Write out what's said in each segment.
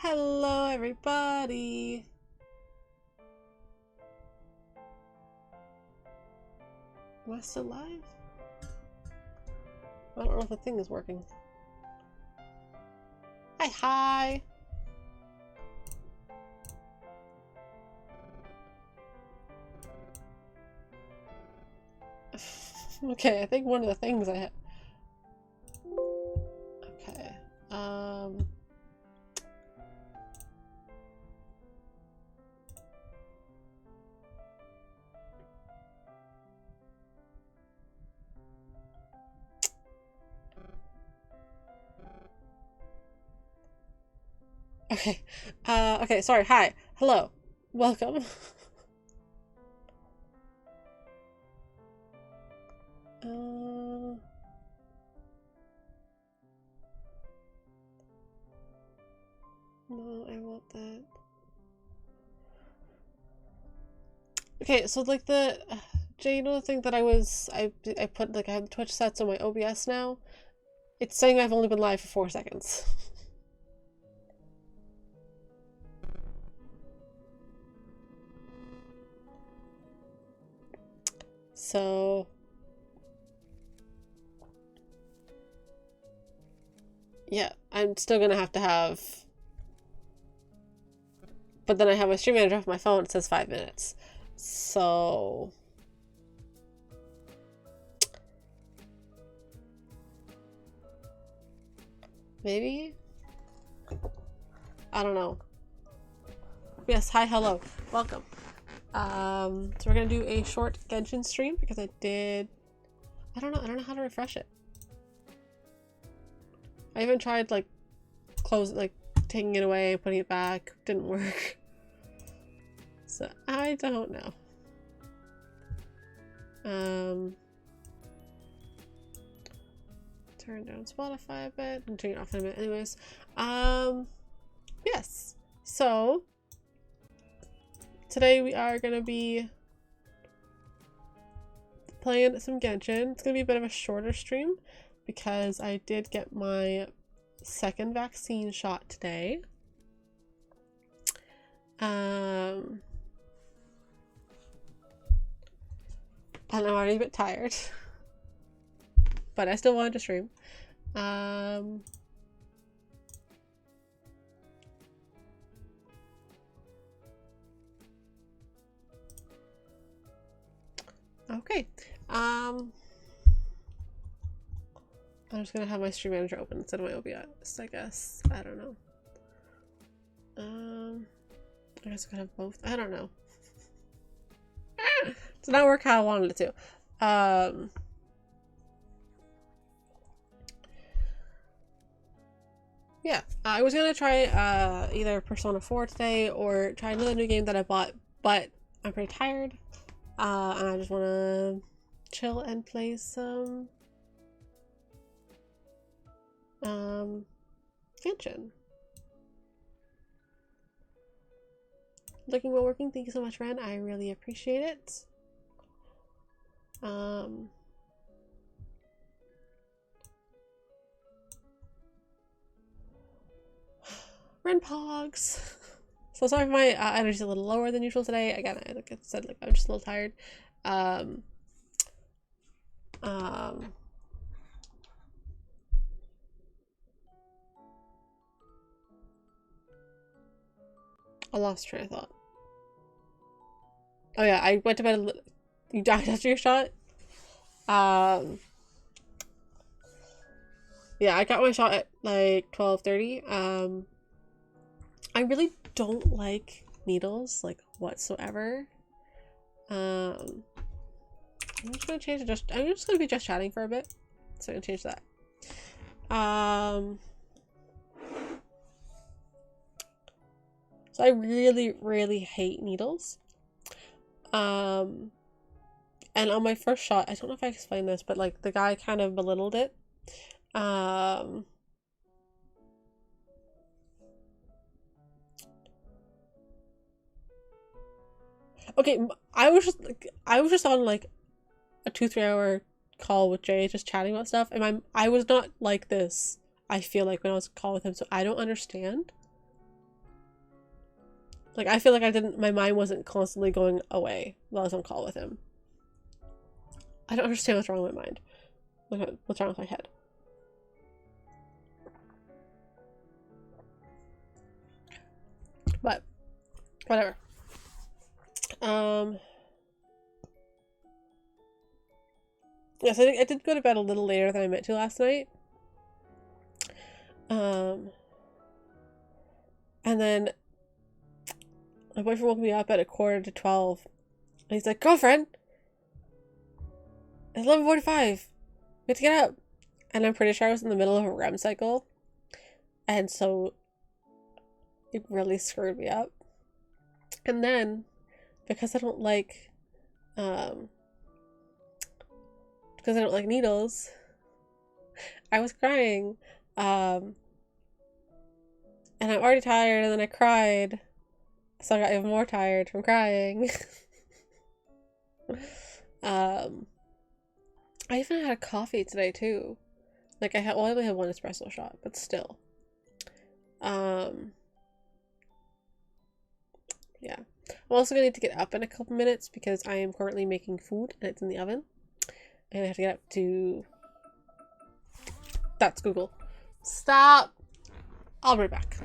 Hello, everybody. Am I still live? I don't know if the thing is working. Hi. Okay, I think one of the things I had. Okay. Okay. Okay, sorry. Hi. Hello. Welcome. No, I want that. Okay, so like Jay, you know the thing that I put like I have the Twitch sets on my OBS now? It's saying I've only been live for 4 seconds. So yeah, I'm still gonna have to have, but then I have my stream manager off my phone, it says 5 minutes. So maybe? I don't know. Yes, hi, hello. Welcome. So we're gonna do a short Genshin stream because I don't know how to refresh it. I even tried like taking it away, putting it back, didn't work. So I don't know. Turn down Spotify a bit and turn it off in a minute anyways. Yes. So today we are gonna be playing some Genshin. It's gonna be a bit of a shorter stream because I did get my second vaccine shot today. And I'm already a bit tired. But I still wanted to stream. Okay. I'm just gonna have my stream manager open instead of my OBS, I guess. I don't know. I guess I could have both. I don't know. It's not work how I wanted it to. Yeah, I was gonna try either Persona 4 today or try another new game that I bought, but I'm pretty tired. And I just wanna chill and play some Genshin. Looking well working. Thank you so much, Ren. I really appreciate it. Ren Pogs. So sorry if my energy's a little lower than usual today. Again, like I said, like I'm just a little tired. I lost train of thought. Oh yeah, I went to bed. You died after your shot. Yeah, I got my shot at like 12:30. I really don't like needles, like whatsoever. I'm just gonna change it. I'm just gonna be just chatting for a bit, so I'm gonna change that. So I really hate needles. And on my first shot, I don't know if I explained this, but like the guy kind of belittled it. Okay, I was just on like a 2-3 hour call with Jay, just chatting about stuff, and I was not like this. I feel like when I was on a call with him, so I don't understand. Like, I feel like my mind wasn't constantly going away while I was on call with him. I don't understand what's wrong with my mind. What's wrong with my head? But, whatever. Yes, I did go to bed a little later than I meant to last night. And then my boyfriend woke me up at 11:45. And he's like, girlfriend, it's 11:45. We have to get up. And I'm pretty sure I was in the middle of a REM cycle. And so it really screwed me up. And then, because I don't like needles, I was crying. And I'm already tired, and then I cried. So I got even more tired from crying. I even had a coffee today too. Like I only had one espresso shot, but still. Yeah. I'm also gonna need to get up in a couple minutes because I am currently making food and it's in the oven. And I have to get up to... That's Google. Stop! I'll be right back.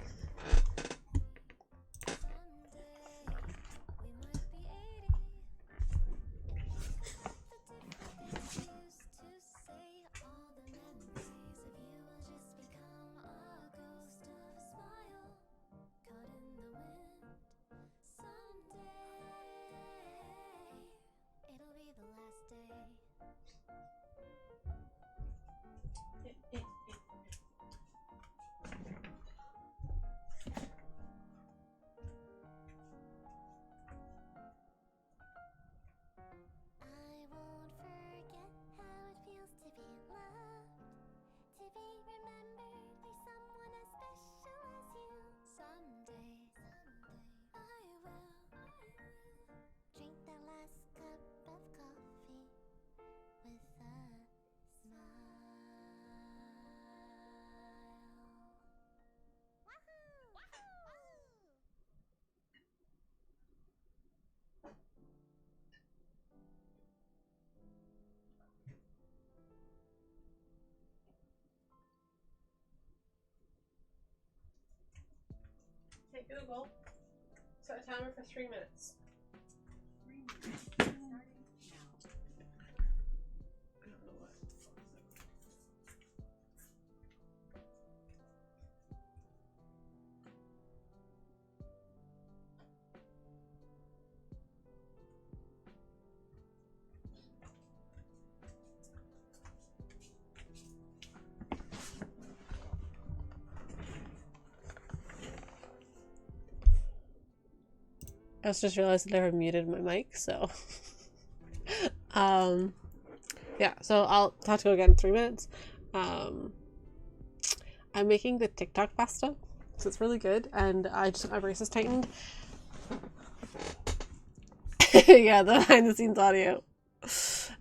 Hey Google, set a timer for 3 minutes. 3 minutes. Starting now. I don't know what the fuck is it. I just realized I never muted my mic, so yeah, so I'll have to go again in 3 minutes. I'm making the TikTok pasta, so it's really good, and I just got my braces tightened. Yeah, the behind the scenes audio.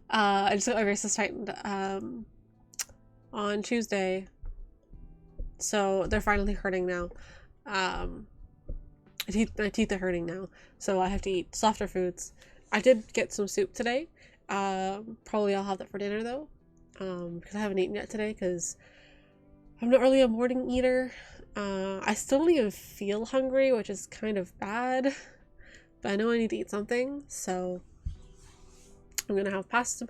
I just got my braces tightened on Tuesday, so they're finally hurting now. My teeth are hurting now, so I have to eat softer foods. I did get some soup today. Probably I'll have that for dinner though, because I haven't eaten yet today because I'm not really a morning eater. I still don't even feel hungry, which is kind of bad, but I know I need to eat something, so I'm gonna have pasta.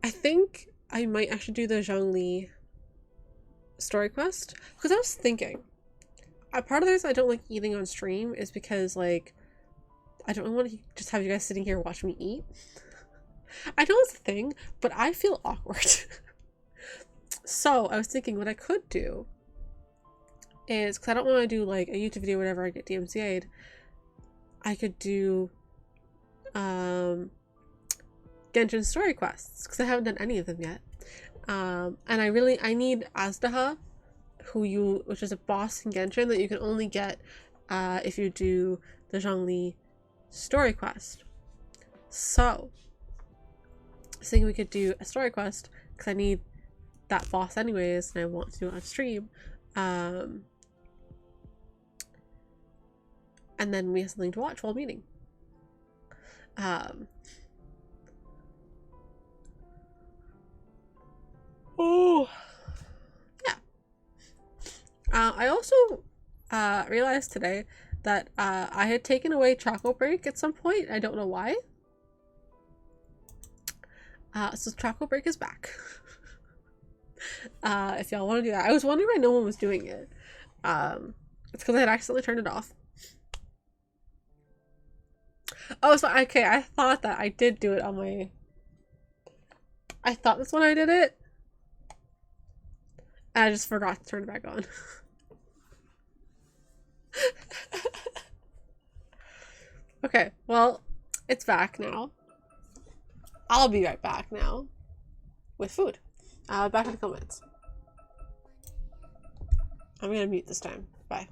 I think I might actually do the Zhongli story quest, because I was thinking, part of this I don't like eating on stream is because, like, I don't want to just have you guys sitting here watching me eat. I know it's a thing, but I feel awkward. So I was thinking what I could do is, because I don't want to do like a YouTube video whenever I get DMCA'd, I could do Genshin story quests, because I haven't done any of them yet. And I need Azdaha, which is a boss in Genshin that you can only get if you do the Zhongli story quest. So I was thinking we could do a story quest because I need that boss anyways, and I want to do it on stream. and then we have something to watch while meeting. Oh, yeah. I also realized today that I had taken away Choco Break at some point. I don't know why. So Choco Break is back. If y'all want to do that. I was wondering why no one was doing it. It's because I had accidentally turned it off. Oh, so okay, I thought that I did do it on my... I thought that's when I did it. And I just forgot to turn it back on. Okay, well, it's back now. I'll be right back now with food. Back in the comments. I'm gonna mute this time. Bye.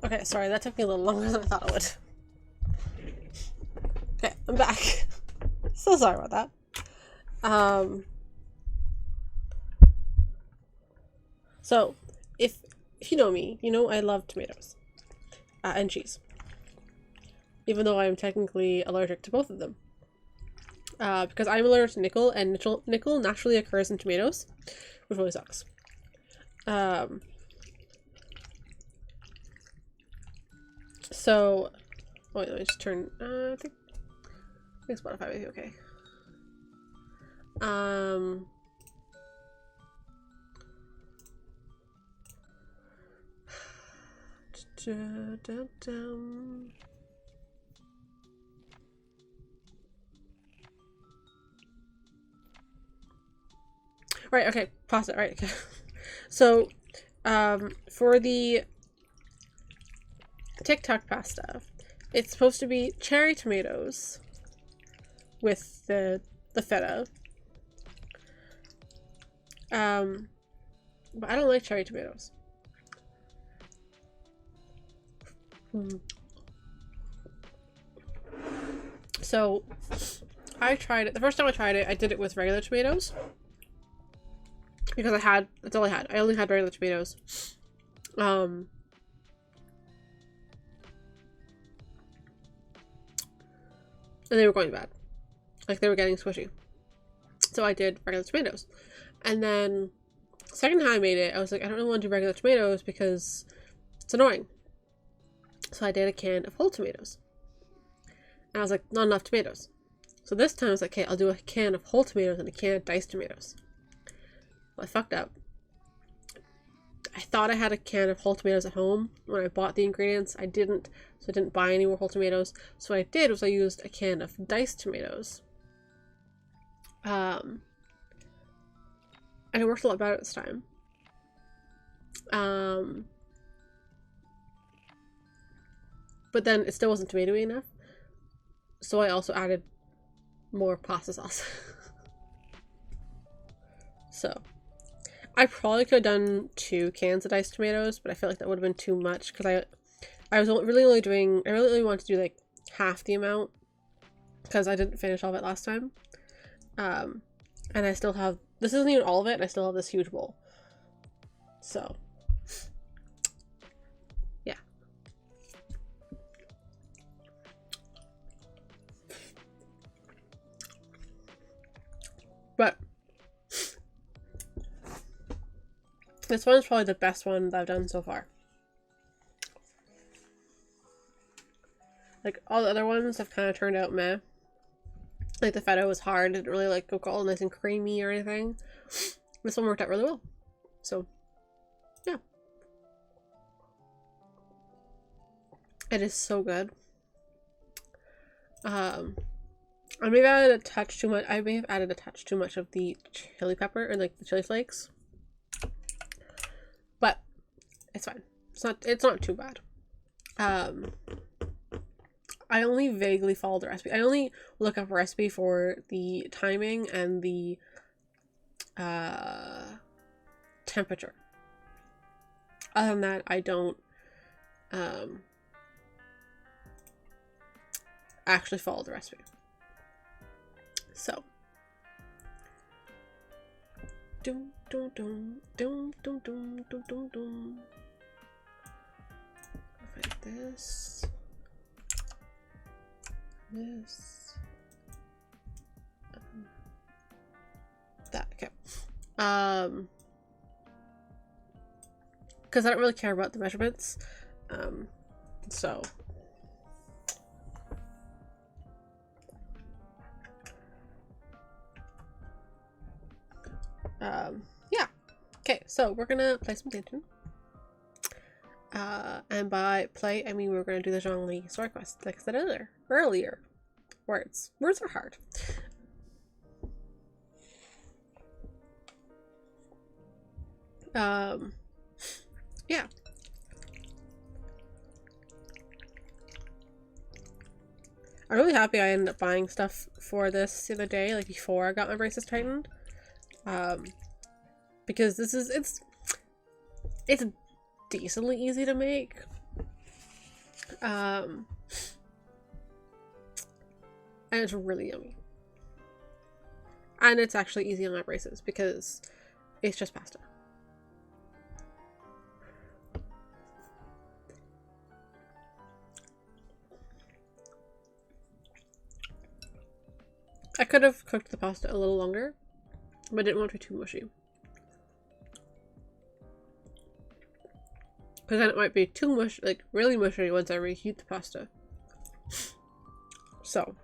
Okay, sorry, that took me a little longer than I thought it would. Okay, I'm back. So sorry about that. So, if you know me, you know I love tomatoes. And cheese. Even though I am technically allergic to both of them. Because I'm allergic to nickel, and nickel naturally occurs in tomatoes, which really sucks. So, wait, let me just turn, I think Spotify might be okay. Right, okay, pause it, right, okay. So, for the TikTok pasta, it's supposed to be cherry tomatoes with the feta. But I don't like cherry tomatoes. So, I tried it. The first time I tried it, I did it with regular tomatoes. Because that's all I had. I only had regular tomatoes. And they were going bad. Like, they were getting squishy. So I did regular tomatoes. And then, second time I made it, I was like, I don't really want to do regular tomatoes because it's annoying. So I did a can of whole tomatoes. And I was like, not enough tomatoes. So this time I was like, okay, I'll do a can of whole tomatoes and a can of diced tomatoes. Well, I fucked up. I thought I had a can of whole tomatoes at home when I bought the ingredients. I didn't, so I didn't buy any more whole tomatoes. So what I did was I used a can of diced tomatoes. And it worked a lot better this time. But then it still wasn't tomatoey enough. So I also added more pasta sauce. So I probably could have done 2 cans of diced tomatoes, but I feel like that would have been too much because I really only wanted to do like half the amount because I didn't finish all of it last time. And I still have, this isn't even all of it, and I still have this huge bowl. So, yeah. But this one is probably the best one that I've done so far. Like, all the other ones have kind of turned out meh. Like, the feta was hard. It didn't really, like, go all nice and creamy or anything. This one worked out really well. So, yeah. It is so good. I may have added a touch too much. I may have added a touch too much of the chili pepper, or, like, the chili flakes. But, it's fine. It's not too bad. I only vaguely follow the recipe. I only look up a recipe for the timing and the temperature. Other than that, I don't actually follow the recipe. So, dum dum dum dum dum dum dum dum dum. Like this. That, okay. Because I don't really care about the measurements. So. Yeah. Okay, so we're gonna play some Genshin. And by play, I mean we're gonna do the Zhongli story quest, like I said earlier. Words are hard. Yeah. I'm really happy I ended up buying stuff for this the other day, like before I got my braces tightened. Because it's decently easy to make. And it's really yummy. And it's actually easy on my braces because it's just pasta. I could have cooked the pasta a little longer, but I didn't want it to be too mushy. Because then it might be too mush, like really mushy once I reheat the pasta. So,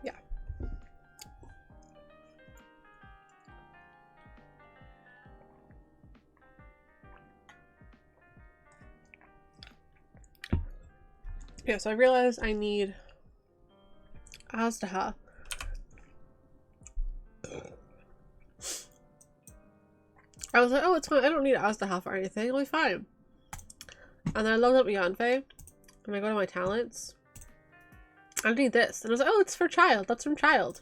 yeah. Yeah, so I realized I need Azdaha. I was like, oh, it's fine. I don't need Azdaha for anything. It'll be fine. And then I loaded up Yanfei, and I go to my talents. I need this. And I was like, oh, it's for Child. That's from Child.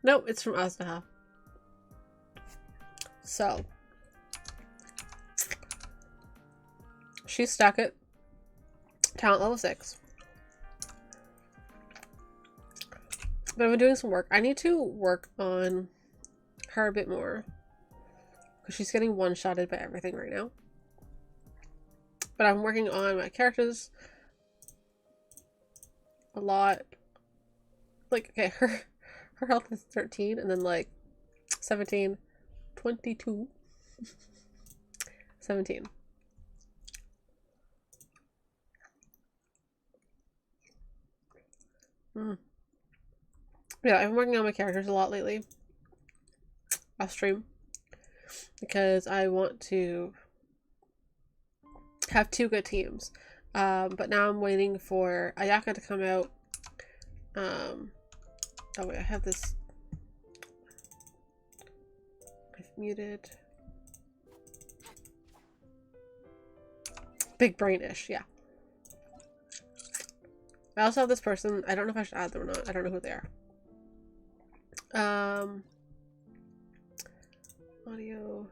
Nope, it's from Azdaha. So. She's stuck at talent level 6. But I've been doing some work. I need to work on her a bit more. Because she's getting one-shotted by everything right now. But I'm working on my characters a lot. Like, okay, her health is 13, and then like 17, 22, 17. Yeah, I've been working on my characters a lot lately. Off stream. Because I want to have 2 good teams. But now I'm waiting for Ayaka to come out. Oh wait, I have this. I've muted. Big brainish, yeah. I also have this person. I don't know if I should add them or not. I don't know who they are. Audio.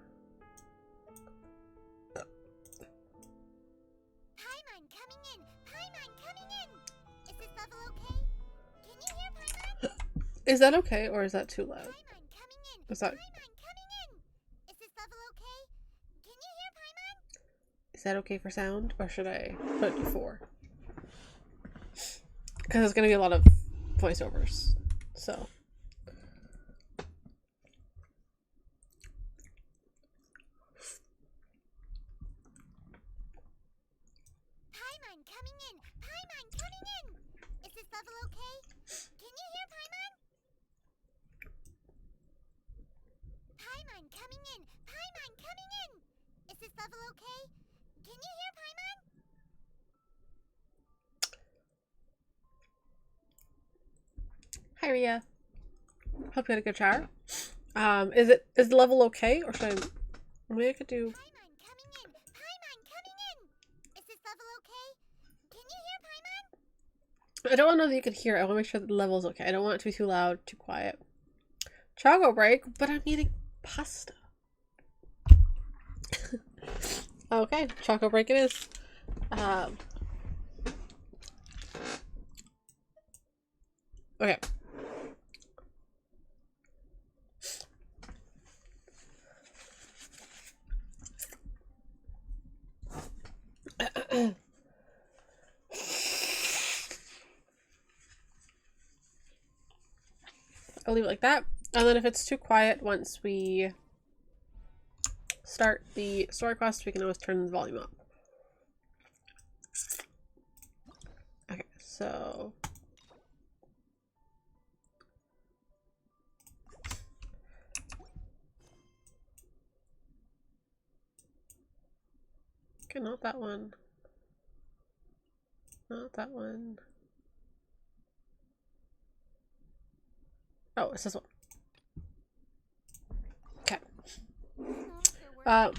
Paimon coming in. Paimon coming in. Is this level okay? Can you hear Paimon? Is that okay, or is that too loud? Paimon coming in. Is that? Paimon coming in. Is this level okay? Can you hear Paimon? Is that okay for sound, or should I put it to 4? Because there's gonna be a lot of voiceovers, so. Paimon coming in. Paimon coming in. Is this level okay? Can you hear Paimon? Paimon coming in. Paimon coming in. Is this level okay? Can you hear Paimon? Hi Ria. Hope you had a good shower. Is the level okay, or should I? Maybe I could do. Paimon coming in. Paimon coming in. Is this level okay? Can you hear Paimon? I don't want to know that you can hear it. I want to make sure that the level's okay. I don't want it to be too loud, too quiet. Choco break, but I'm eating pasta. Okay, choco break it is. Okay. I'll leave it like that. And then if it's too quiet once we start the story quest, we can always turn the volume up. Okay, so... Okay, not that one. Not that one. Oh, it's this one. Okay. I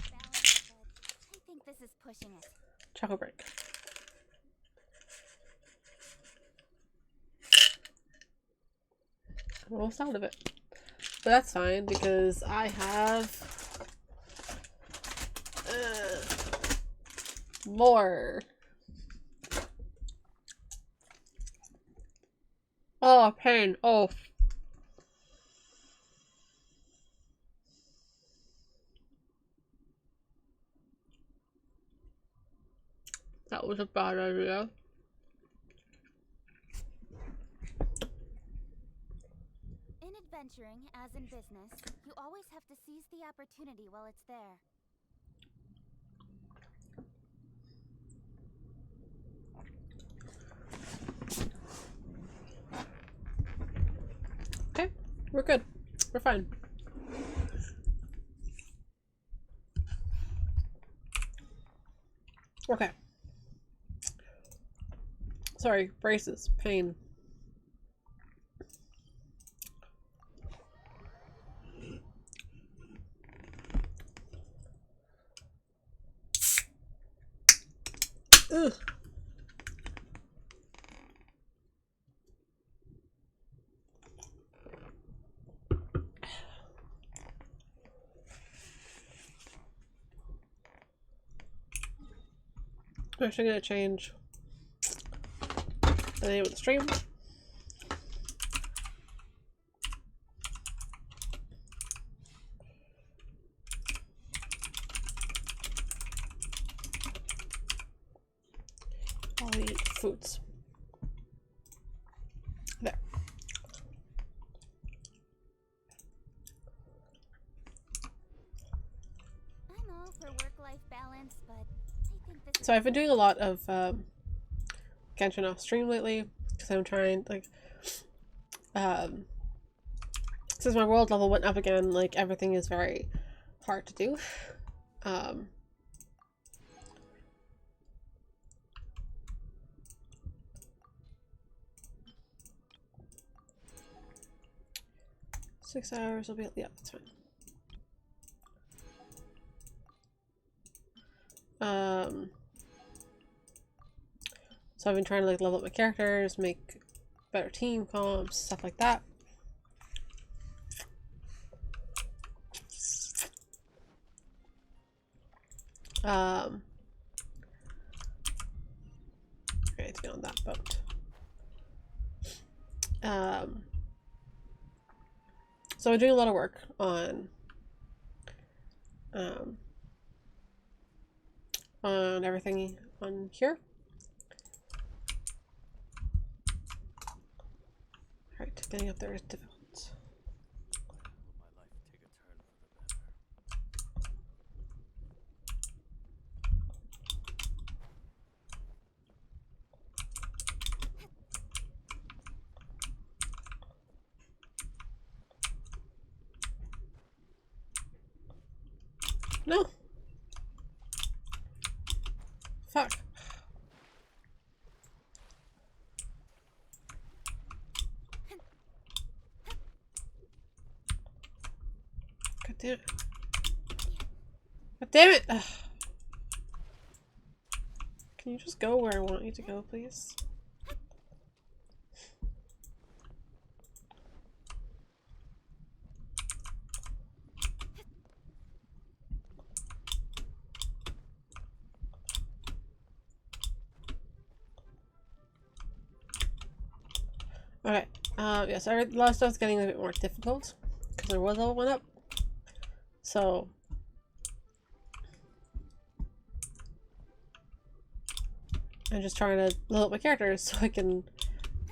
think this is pushing it. Choco break. I'm almost out of it. But that's fine because I have more. Oh, pain. Oh. That was a bad idea. In adventuring, as in business, you always have to seize the opportunity while it's there. Okay, we're good. We're fine. Okay. Sorry, braces. Pain. Ugh. I'm actually gonna change the name of the stream. I'll eat foods. There. I'm all for work-life balance, but I think this So I've been doing a lot of Genshin off stream lately because I'm trying since my world level went up again, like everything is very hard to do. Um 6 hours will be, yeah, that's fine. So I've been trying to like level up my characters, make better team comps, stuff like that. I need to get on that boat. So I'm doing a lot of work on everything on here. Alright, getting up there is difficult. No! Fuck. God damn it. God damn it! Ugh. Can you just go where I want you to go, please? Okay, yeah, so a lot of stuff's getting a bit more difficult because my world level went up. So I'm just trying to level up my characters so I can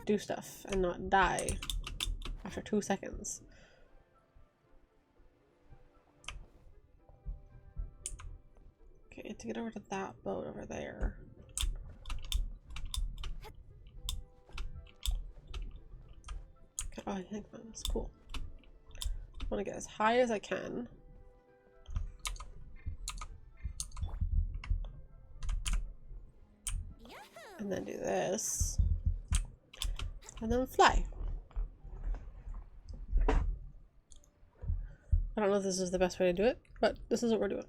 do stuff and not die after 2 seconds. Okay, to get over to that boat over there. Okay, oh, I think that's cool. I want to get as high as I can. And then do this. And then fly. I don't know if this is the best way to do it, but this is what we're doing.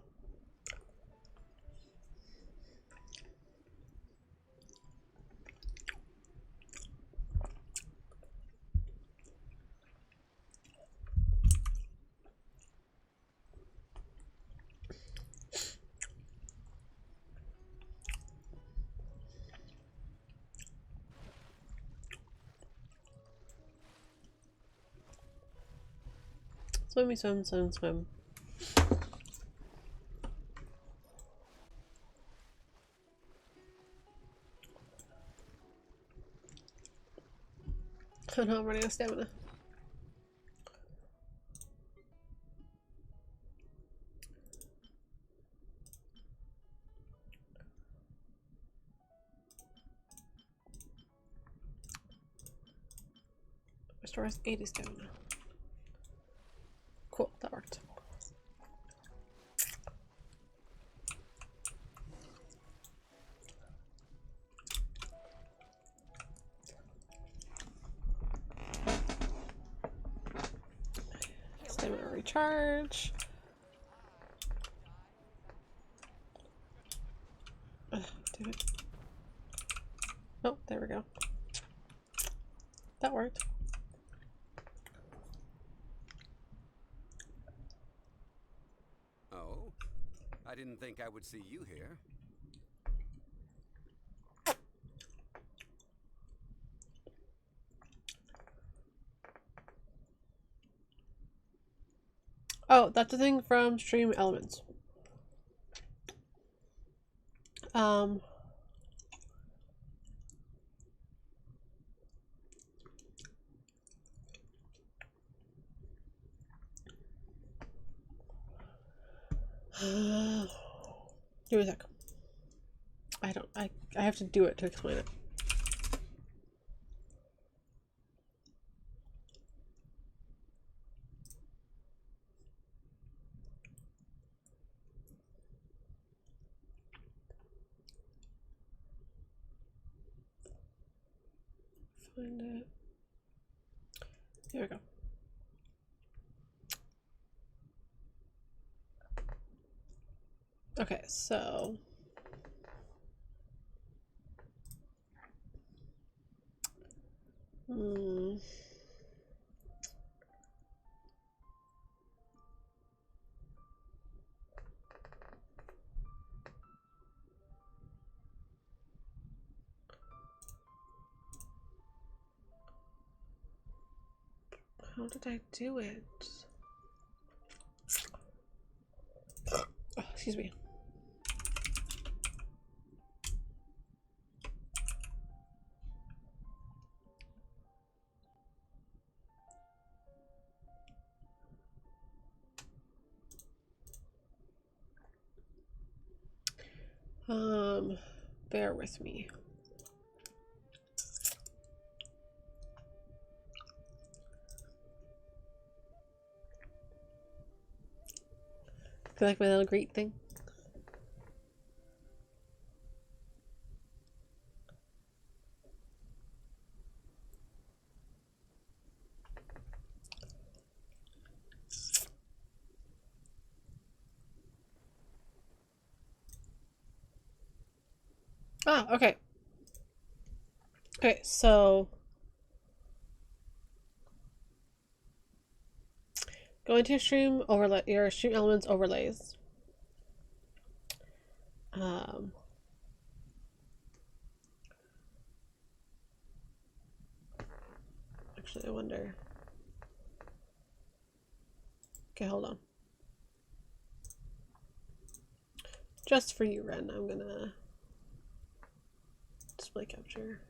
Swimmy, swim, swim, swim. Oh no, I'm running out of stamina. Restores 80 stamina. Cool, that worked. Stamina recharge. Ugh, damn it. Oh, there we go. That worked. Oh, I didn't think I would see you here. Oh, that's the thing from Stream Elements. Um, give me a sec. I have to do it to explain it. Find it. Here we go. Okay, so how did I do it? Oh, excuse me. Bear with me. Feel like my little greet thing. Ah, okay. Okay, so go into stream overlay, your stream elements overlays. Actually, I wonder. Okay, hold on. Just for you, Ren, I'm gonna display capture.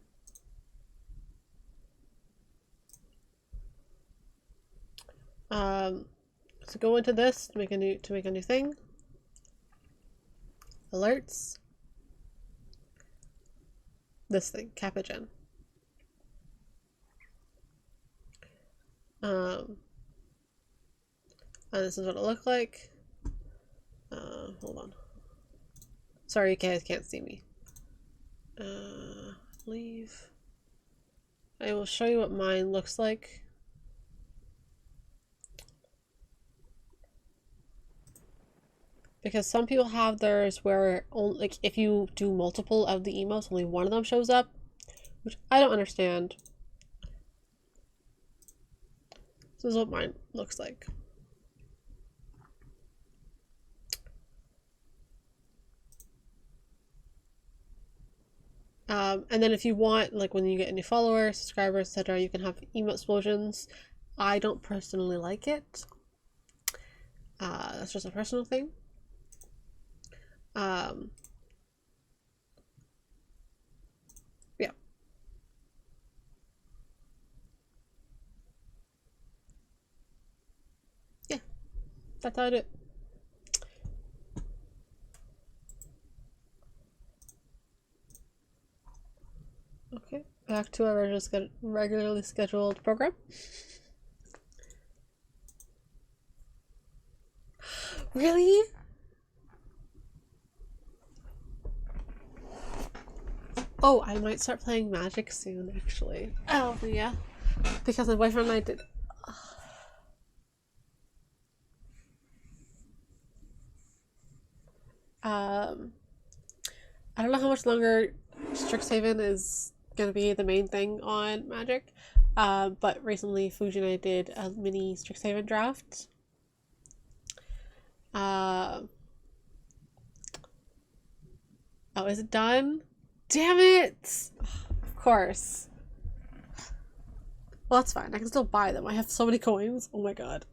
So go into this to make a new thing. Alerts. This thing, Capagen. And this is what it looked like. Hold on. Sorry, you guys can't see me. Leave. I will show you what mine looks like. Because some people have theirs where only, like, if you do multiple of the emotes, only one of them shows up, which I don't understand. This is what mine looks like. And then if you want, like, when you get any followers, subscribers, etc., you can have emote explosions. I don't personally like it. That's just a personal thing. Yeah. Yeah, that's how I do it. Okay, back to our regularly scheduled program. Really? Oh, I might start playing Magic soon, actually. Oh, yeah. Because my boyfriend and I did. I don't know how much longer Strixhaven is gonna be the main thing on Magic, but recently Fuji and I did a mini Strixhaven draft. Oh, is it done? Damn it! Of course. Well, that's fine. I can still buy them. I have so many coins. Oh my god.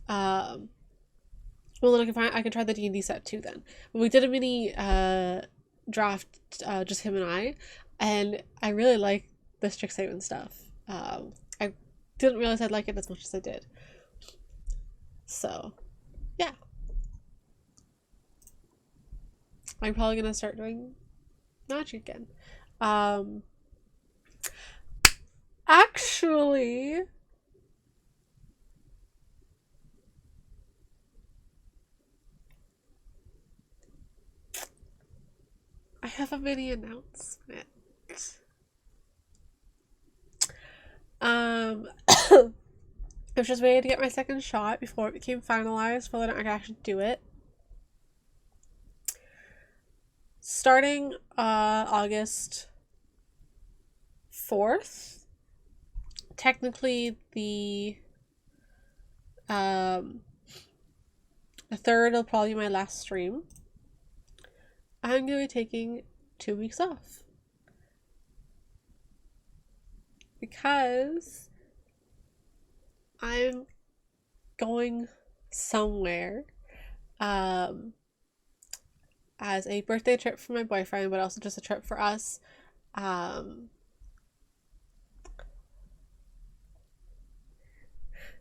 Well, then I can try the D&D set too. Then we did a mini draft, just him and and I really like the Strixhaven stuff. I didn't realize I'd like it as much as I did. So, yeah, I'm probably gonna start doing Magic again. Actually, I have a mini announcement. I was just waiting to get my second shot before it became finalized whether or not I could actually do it. Starting August 4th, technically the 3rd will probably be my last stream. I'm going to be taking 2 weeks off. Because I'm going somewhere as a birthday trip for my boyfriend, but also just a trip for us.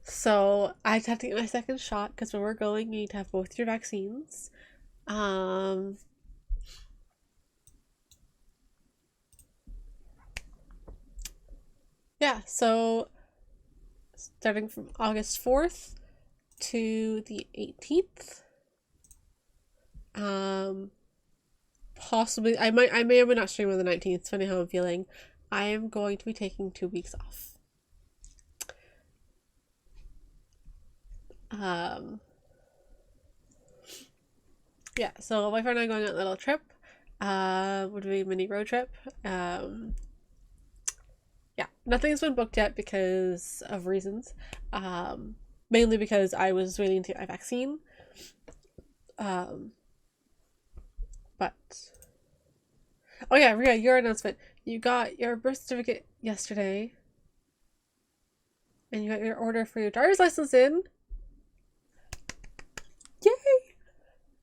So I just have to get my second shot because when we're going, you need to have both your vaccines. Yeah, so starting from August 4th to the 18th. Possibly I may or may not stream on the 19th, depending how I'm feeling. I am going to be taking 2 weeks off. Yeah, so my boyfriend and I are going on a little trip. Would be a mini road trip. Yeah, nothing's been booked yet because of reasons. Mainly because I was waiting to get my vaccine. But oh yeah, Ria, your announcement. You got your birth certificate yesterday. And you got your order for your driver's license in. Yay!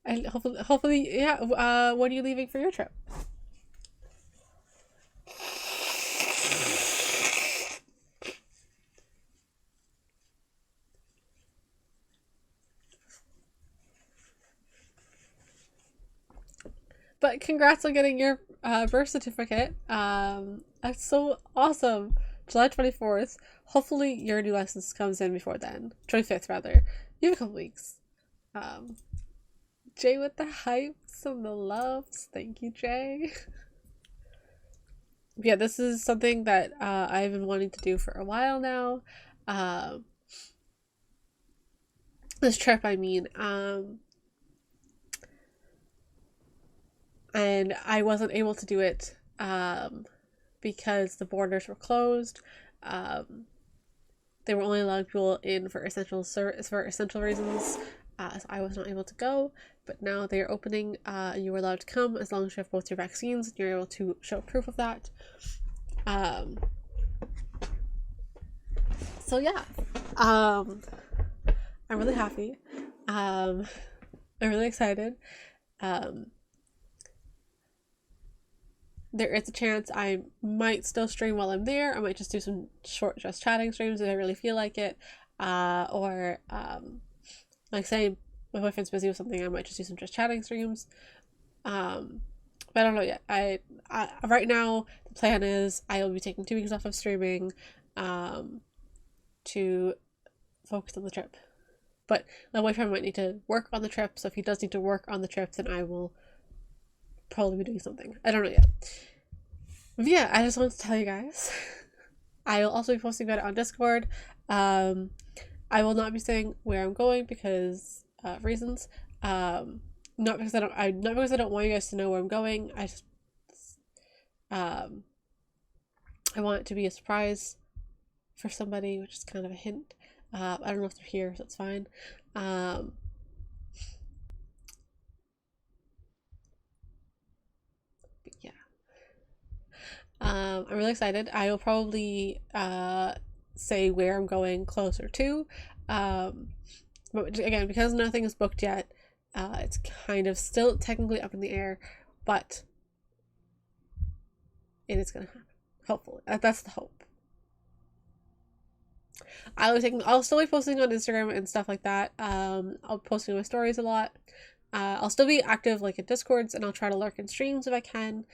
And hopefully, yeah. When are you leaving for your trip? But congrats on getting your birth certificate. That's so awesome. July 24th. Hopefully your new license comes in before then. 25th, rather. You have a couple weeks. Jay with the hypes and the loves. Thank you, Jay. Yeah, this is something that I've been wanting to do for a while now. This trip, I mean. And I wasn't able to do it because the borders were closed. They were only allowing people in for essential reasons, so I was not able to go. But now they are opening, and you are allowed to come as long as you have both your vaccines and you're able to show proof of that. So yeah, I'm really happy. I'm really excited. There is a chance I might still stream while I'm there. I might just do some short just chatting streams if I really feel like it. Or like say my boyfriend's busy with something, I might just do some just chatting streams. But I don't know yet. I right now the plan is I will be taking 2 weeks off of streaming to focus on the trip. But my boyfriend might need to work on the trip, so if he does need to work on the trip, then I will probably be doing something. I don't know yet. But yeah, I just wanted to tell you guys. I will also be posting about it on Discord. I will not be saying where I'm going because of reasons. Not because I don't want you guys to know where I'm going. I just I want it to be a surprise for somebody, which is kind of a hint. I don't know if they're here, so it's fine. But yeah. I'm really excited. I will probably say where I'm going closer to. But again, because nothing is booked yet, it's kind of still technically up in the air, but it is gonna happen. Hopefully. That's the hope. I'll still be posting on Instagram and stuff like that. I'll be posting my stories a lot. I'll still be active like in Discords, and I'll try to lurk in streams if I can.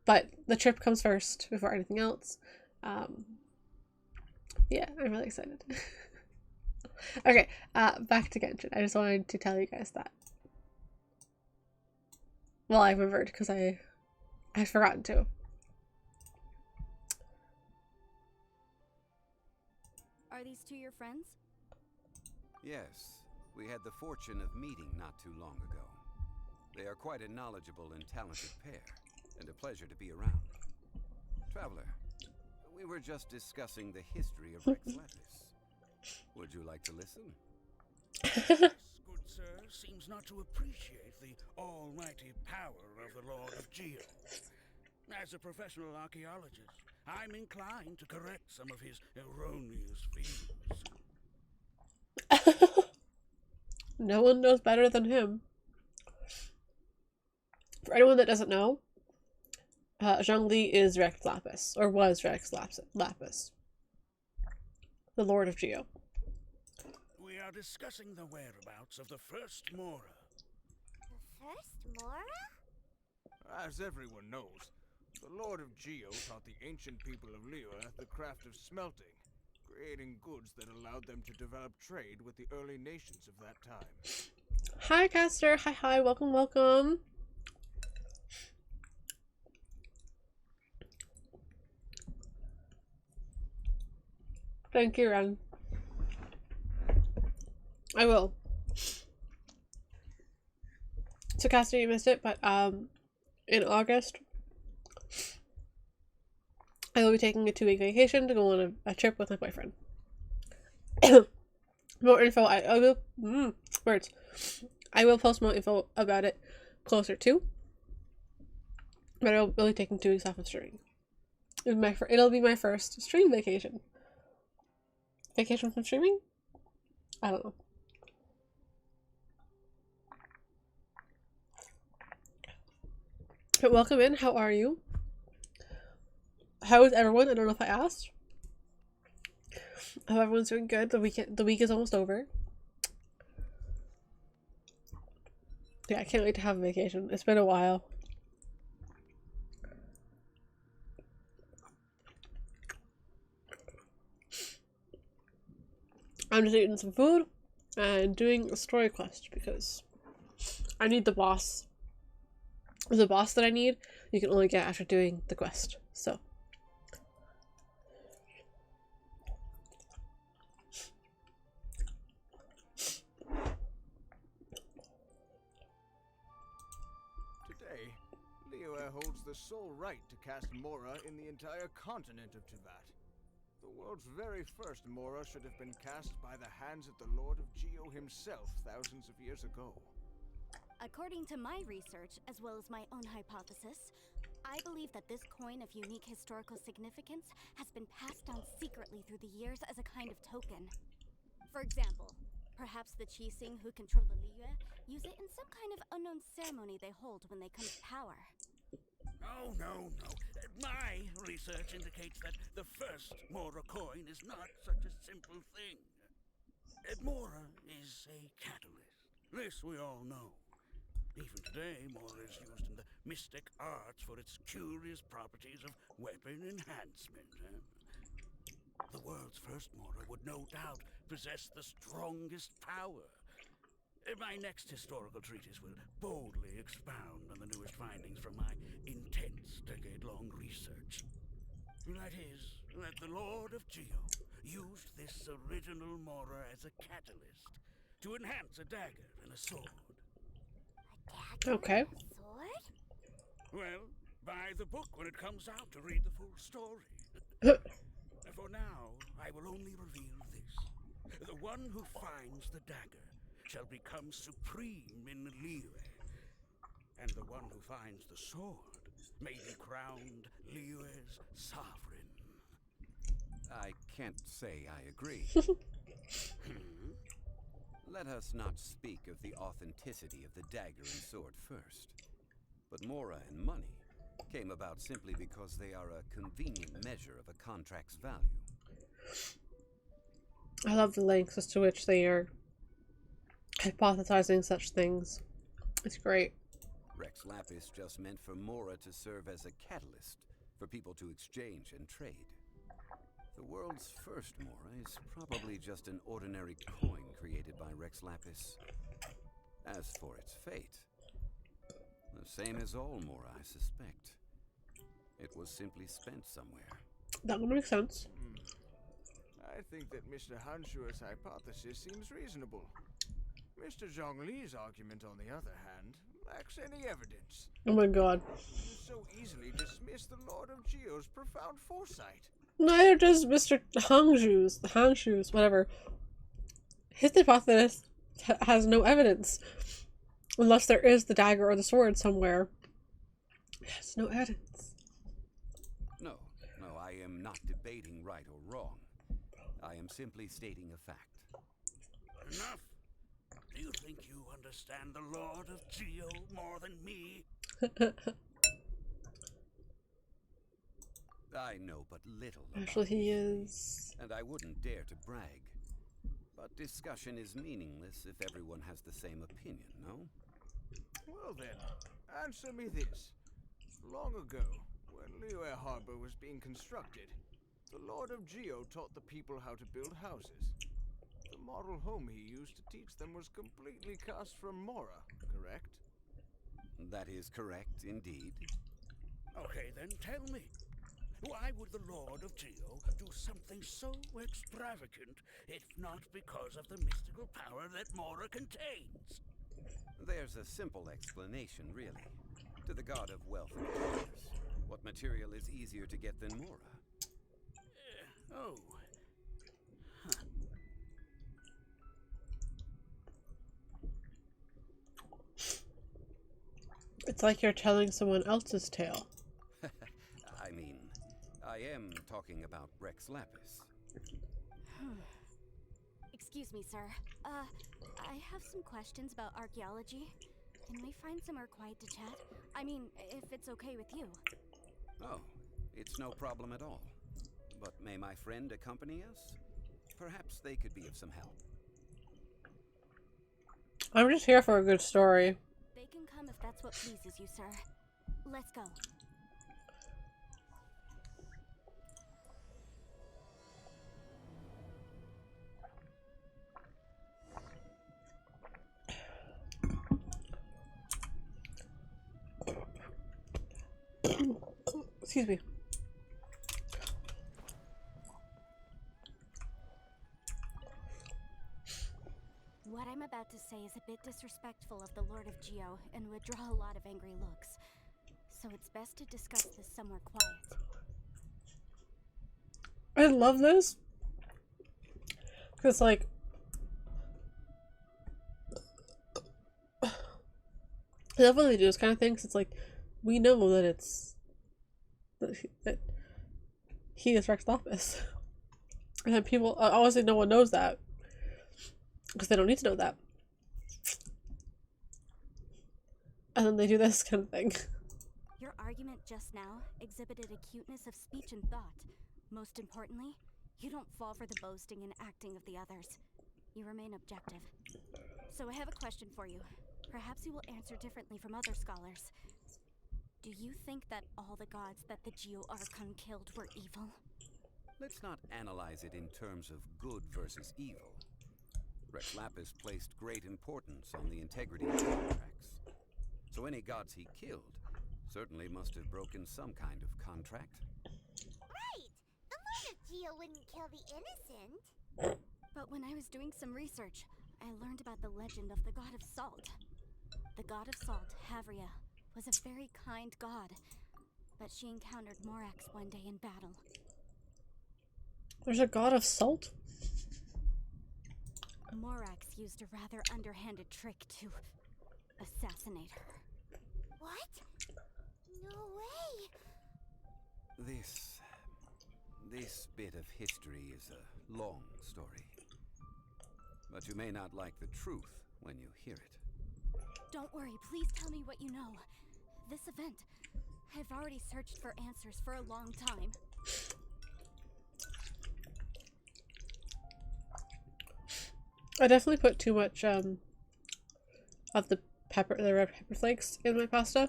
But the trip comes first before anything else. Yeah, I'm really excited. Okay, back to Genshin. I just wanted to tell you guys that. Well, I remembered because I'd forgotten to. Are these two your friends? Yes, we had the fortune of meeting not too long ago. They are quite a knowledgeable and talented pair, and a pleasure to be around. Traveler, we were just discussing the history of Rex Lapis. Would you like to listen? This good sir seems not to appreciate the almighty power of the Lord of Geo. As a professional archaeologist, I'm inclined to correct some of his erroneous views. No one knows better than him. For anyone that doesn't know, Zhongli is Rex Lapis, or was Rex Lapis, the Lord of Geo. We are discussing the whereabouts of the first Mora. The first Mora? As everyone knows, the Lord of Geo taught the ancient people of Liyue the craft of smelting, creating goods that allowed them to develop trade with the early nations of that time. Hi, Caster. Hi. Welcome, welcome. Thank you, Ren. I will. So, Caster, you missed it, but in August, I will be taking a 2-week vacation to go on a trip with my boyfriend. More info, I will words. I will post more info about it closer to. But I'll be taking 2 weeks off of streaming. It'll be my first stream vacation. Vacation from streaming? I don't know. But welcome in. How are you? How is everyone? I don't know if I asked. I hope everyone's doing good. The week is almost over. Yeah, I can't wait to have a vacation. It's been a while. I'm just eating some food and doing a story quest because I need the boss. The boss that I need, you can only get after doing the quest. So. Today, Liyue holds the sole right to cast Mora in the entire continent of Teyvat. The world's very first Mora should have been cast by the hands of the Lord of Geo himself thousands of years ago. According to my research, as well as my own hypothesis, I believe that this coin of unique historical significance has been passed down secretly through the years as a kind of token. For example, perhaps the Qixing who control the Liyue use it in some kind of unknown ceremony they hold when they come to power. Oh, no. My research indicates that the first Mora coin is not such a simple thing. Mora is a catalyst. This we all know. Even today, Mora is used in the mystic arts for its curious properties of weapon enhancement. The world's first Mora would no doubt possess the strongest power. My next historical treatise will boldly expound on the newest findings from my intense decade-long research. That is, that the Lord of Geo used this original Mora as a catalyst to enhance a dagger and a sword. Okay. Sword? Well, buy the book when it comes out to read the full story. For now, I will only reveal this. The one who finds the dagger shall become supreme in Liyue, and the one who finds the sword may be crowned Liyue's sovereign. I can't say I agree. Let us not speak of the authenticity of the dagger and sword first. But Mora and money came about simply because they are a convenient measure of a contract's value. I love the lengths as to which they are hypothesizing such things. It's great. Rex Lapis just meant for Mora to serve as a catalyst for people to exchange and trade. The world's first Mora is probably just an ordinary coin created by Rex Lapis. As for its fate, the same as all Mora, I suspect. It was simply spent somewhere. That would make sense. I think that Mr. Hanshua's hypothesis seems reasonable. Mr. Zhongli's argument, on the other hand, lacks any evidence. Oh my god. You so easily dismiss the Lord of Geo's profound foresight. Neither does Mr. Hangshu's, whatever. His hypothesis has no evidence. Unless there is the dagger or the sword somewhere. It has no evidence. No, I am not debating right or wrong. I am simply stating a fact. Enough! Do you think you understand the Lord of Geo more than me? I know but little about Actually, he history, is. and I wouldn't dare to brag. But discussion is meaningless if everyone has the same opinion, no? Well then, answer me this. Long ago, when Liyue Harbor was being constructed, the Lord of Geo taught the people how to build houses. The model home he used to teach them was completely cast from Mora, correct? That is correct, indeed. Okay, then tell me. Why would the Lord of Geo do something so extravagant, if not because of the mystical power that Mora contains? There's a simple explanation, really. To the god of wealth and commerce, what material is easier to get than Mora? Oh. Huh. It's like you're telling someone else's tale. I mean, I am talking about Rex Lapis. Excuse me, sir. I have some questions about archaeology. Can we find somewhere quiet to chat? I mean, if it's okay with you. Oh, it's no problem at all. But may my friend accompany us? Perhaps they could be of some help. I'm just here for a good story. They can come if that's what pleases you, sir. Let's go. Excuse me. What I'm about to say is a bit disrespectful of the Lord of Geo and would draw a lot of angry looks. So it's best to discuss this somewhere quiet. I love this. Because, like, I love when they do this kind of thing, 'cause it's like, we know that it's that he is Rex Lapis. And then people, obviously no one knows that. Because they don't need to know that. And then they do this kind of thing. Your argument just now exhibited acuteness of speech and thought. Most importantly, you don't fall for the boasting and acting of the others. You remain objective. So I have a question for you. Perhaps you will answer differently from other scholars. Do you think that all the gods that the Geo Archon killed were evil? Let's not analyze it in terms of good versus evil. Rex Lapis placed great importance on the integrity of contracts. So any gods he killed certainly must have broken some kind of contract. Right! The Lord of Geo wouldn't kill the innocent. But when I was doing some research, I learned about the legend of the god of salt. The god of salt, Havria, was a very kind god, but she encountered Morax one day in battle. There's a god of salt? Morax used a rather underhanded trick to assassinate her. What? No way! This bit of history is a long story. But you may not like the truth when you hear it. Don't worry, please tell me what you know. This event, I've already searched for answers for a long time. I definitely put too much of the red pepper flakes in my pasta.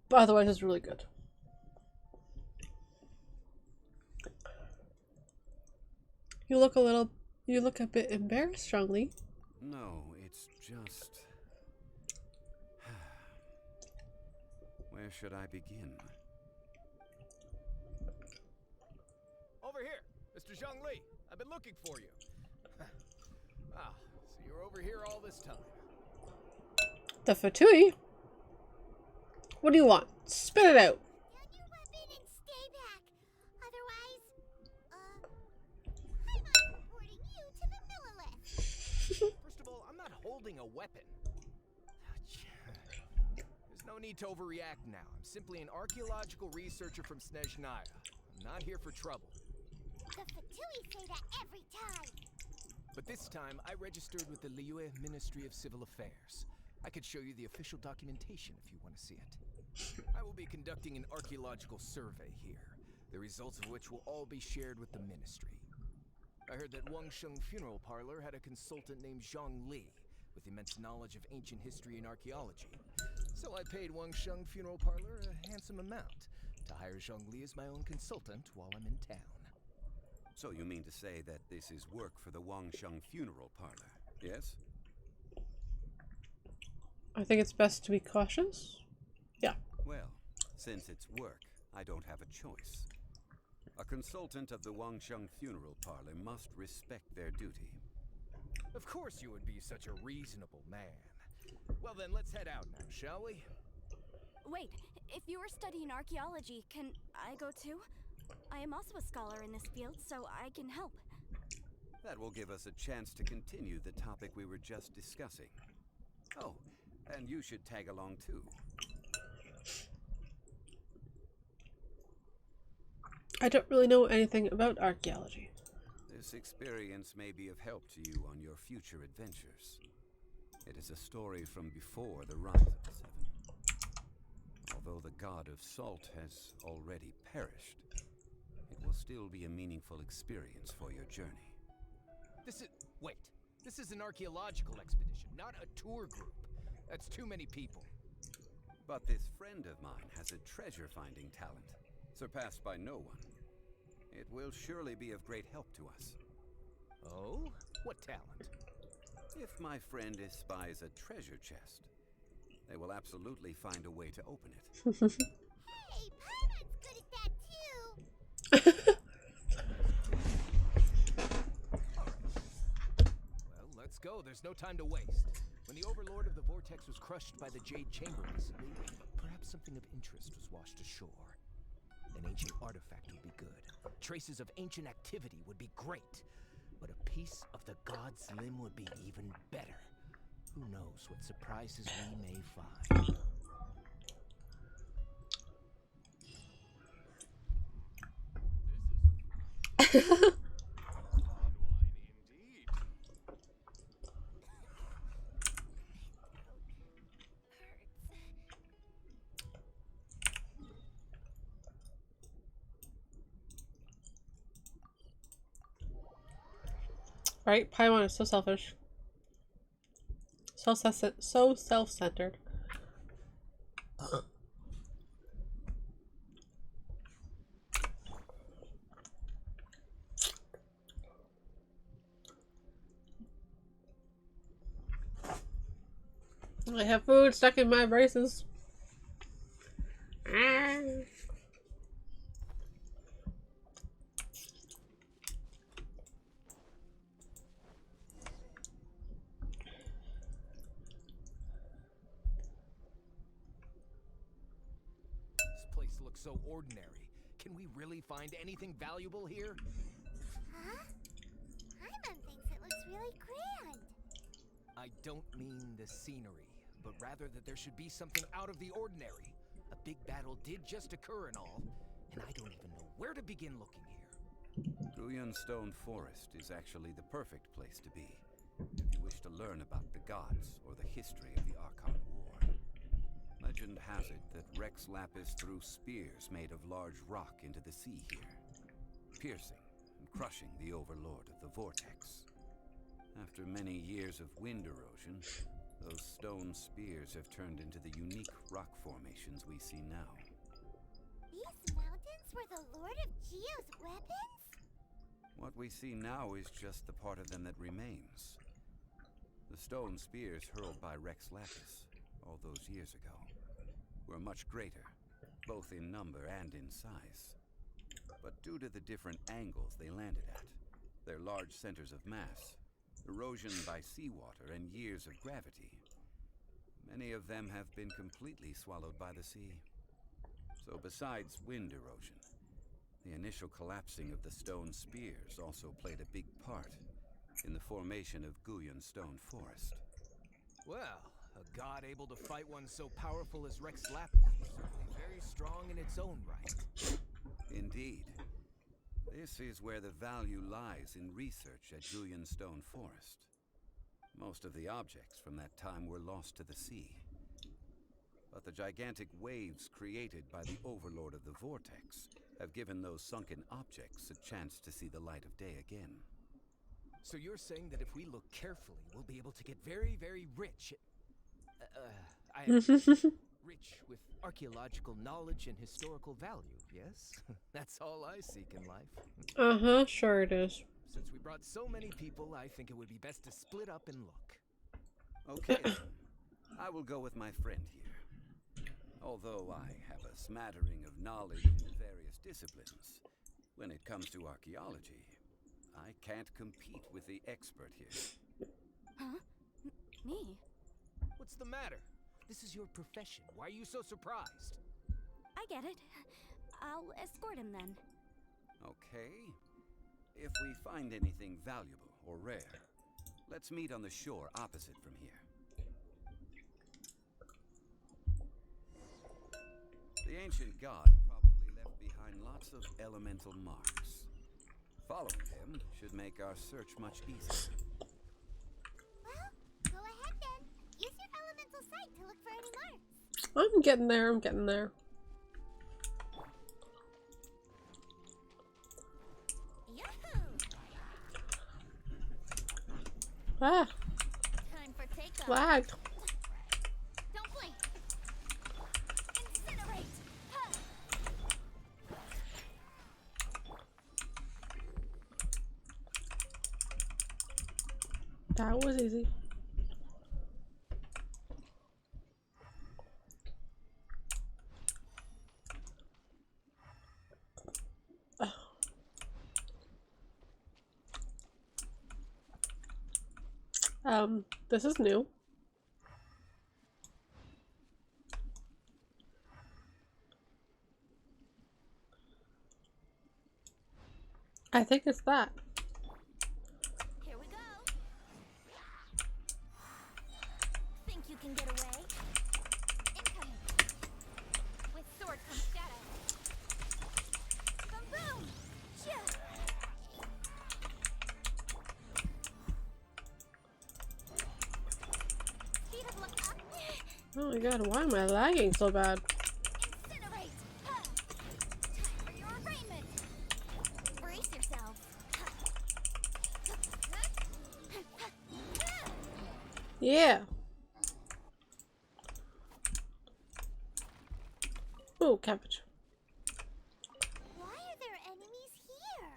But otherwise it's really good. You look a bit embarrassed, strongly. No, it's just... Where should I begin? Over here, Mr. Zhongli. I've been looking for you. Ah, so you're over here all this time. The Fatui? What do you want? Spit it out. Down your weapon and stay back. Otherwise, I'm not reporting you to the Millilith. First of all, I'm not holding a weapon. There's no need to overreact now. I'm simply an archaeological researcher from Snezhnaya. I'm not here for trouble. The Fatui say that every time. But this time, I registered with the Liyue Ministry of Civil Affairs. I could show you the official documentation if you want to see it. I will be conducting an archaeological survey here, the results of which will all be shared with the ministry. I heard that Wangsheng Funeral Parlor had a consultant named Zhang Li, with immense knowledge of ancient history and archaeology. So I paid Wangsheng Funeral Parlor a handsome amount to hire Zhang Li as my own consultant while I'm in town. So you mean to say that this is work for the Wangsheng Funeral Parlor, yes? I think it's best to be cautious. Yeah. Well, since it's work, I don't have a choice. A consultant of the Wangsheng Funeral Parlor must respect their duty. Of course you would be such a reasonable man. Well then, let's head out now, shall we? Wait, if you are studying archaeology, can I go too? I am also a scholar in this field, so I can help. That will give us a chance to continue the topic we were just discussing. Oh, and you should tag along too. I don't really know anything about archaeology. This experience may be of help to you on your future adventures. It is a story from before the rise of the Seven. Although the god of salt has already perished, it will still be a meaningful experience for your journey. Wait. This is an archaeological expedition, not a tour group. That's too many people. But this friend of mine has a treasure-finding talent, surpassed by no one. It will surely be of great help to us. Oh? What talent? If my friend espies a treasure chest, they will absolutely find a way to open it. Hey, Paimon's good at that too. Well, let's go. There's no time to waste. When the Overlord of the Vortex was crushed by the Jade Chamber recently, perhaps something of interest was washed ashore. An ancient artifact would be good. Traces of ancient activity would be great. But a piece of the god's limb would be even better. Who knows what surprises we may find. Right? Paimon is so selfish. So self-centered. I have food stuck in my braces. Ah. This place looks so ordinary. Can we really find anything valuable here? Huh? Paimon thinks it looks really grand. I don't mean the scenery, but rather that there should be something out of the ordinary. A big battle did just occur and all, and I don't even know where to begin looking here. Guyun Stone Forest is actually the perfect place to be, if you wish to learn about the gods or the history of the Archon War. Legend has it that Rex Lapis threw spears made of large rock into the sea here, piercing and crushing the overlord of the vortex. After many years of wind erosion, those stone spears have turned into the unique rock formations we see now. These mountains were the Lord of Geo's weapons? What we see now is just the part of them that remains. The stone spears hurled by Rex Lapis all those years ago were much greater, both in number and in size. But due to the different angles they landed at, their large centers of mass, erosion by seawater, and years of gravity, many of them have been completely swallowed by the sea. So besides wind erosion, the initial collapsing of the stone spears also played a big part in the formation of Guyun Stone Forest. Well, a god able to fight one so powerful as Rex Lapis is certainly very strong in its own right. Indeed. This is where the value lies in research at Guyun Stone Forest. Most of the objects from that time were lost to the sea. But the gigantic waves created by the overlord of the vortex have given those sunken objects a chance to see the light of day again. So you're saying that if we look carefully, we'll be able to get very, very rich. Rich with archaeological knowledge and historical value, yes? That's all I seek in life. Uh-huh, sure it is. Since we brought so many people, I think it would be best to split up and look. Okay, then. I will go with my friend here. Although I have a smattering of knowledge in various disciplines, when it comes to archaeology, I can't compete with the expert here. Huh? Me? What's the matter? This is your profession. Why are you so surprised? I get it. I'll escort him then. Okay. If we find anything valuable or rare, let's meet on the shore opposite from here. The ancient god probably left behind lots of elemental marks. Following them should make our search much easier. Well, go ahead then. Use your elemental sight to look for any marks. I'm getting there, I'm getting there. Yahoo! Ah, Time for takeoff. lagged. Don't blink. Incinerate. Huh. That was easy. This is new. I think it's that. Here we go. Think you can get away? Incoming. With sword comes shadow. Boom boom! Shoo! Speed of look up. Oh my god, why am I lagging so bad? Incinerate! Huh. Time for your arraignment. Brace yourself. Yeah. Oh, cabbage. Why are there enemies here?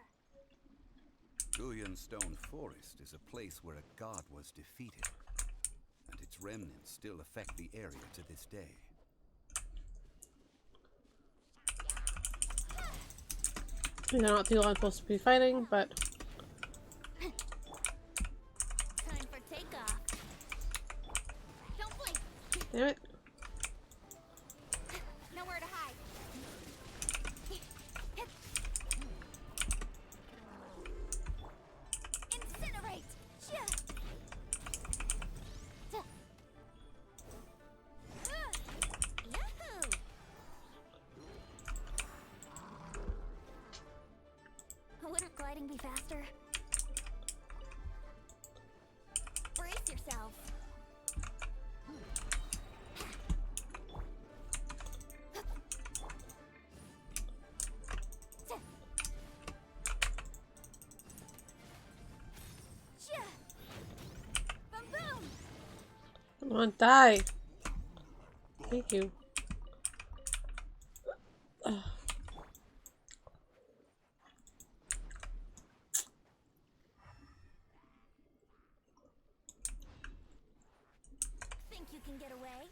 Stone Forest is a place where a god was defeated, and its remnants still affect the area to this day. They're not the I'm supposed to be fighting, but Time for takeoff. Don't blink. damn it. Nowhere to hide. Incinerate. Yahoo! Wouldn't gliding be faster? Brace yourself. Boom boom! Come on, die. Thank you. Ugh. Think you can get away?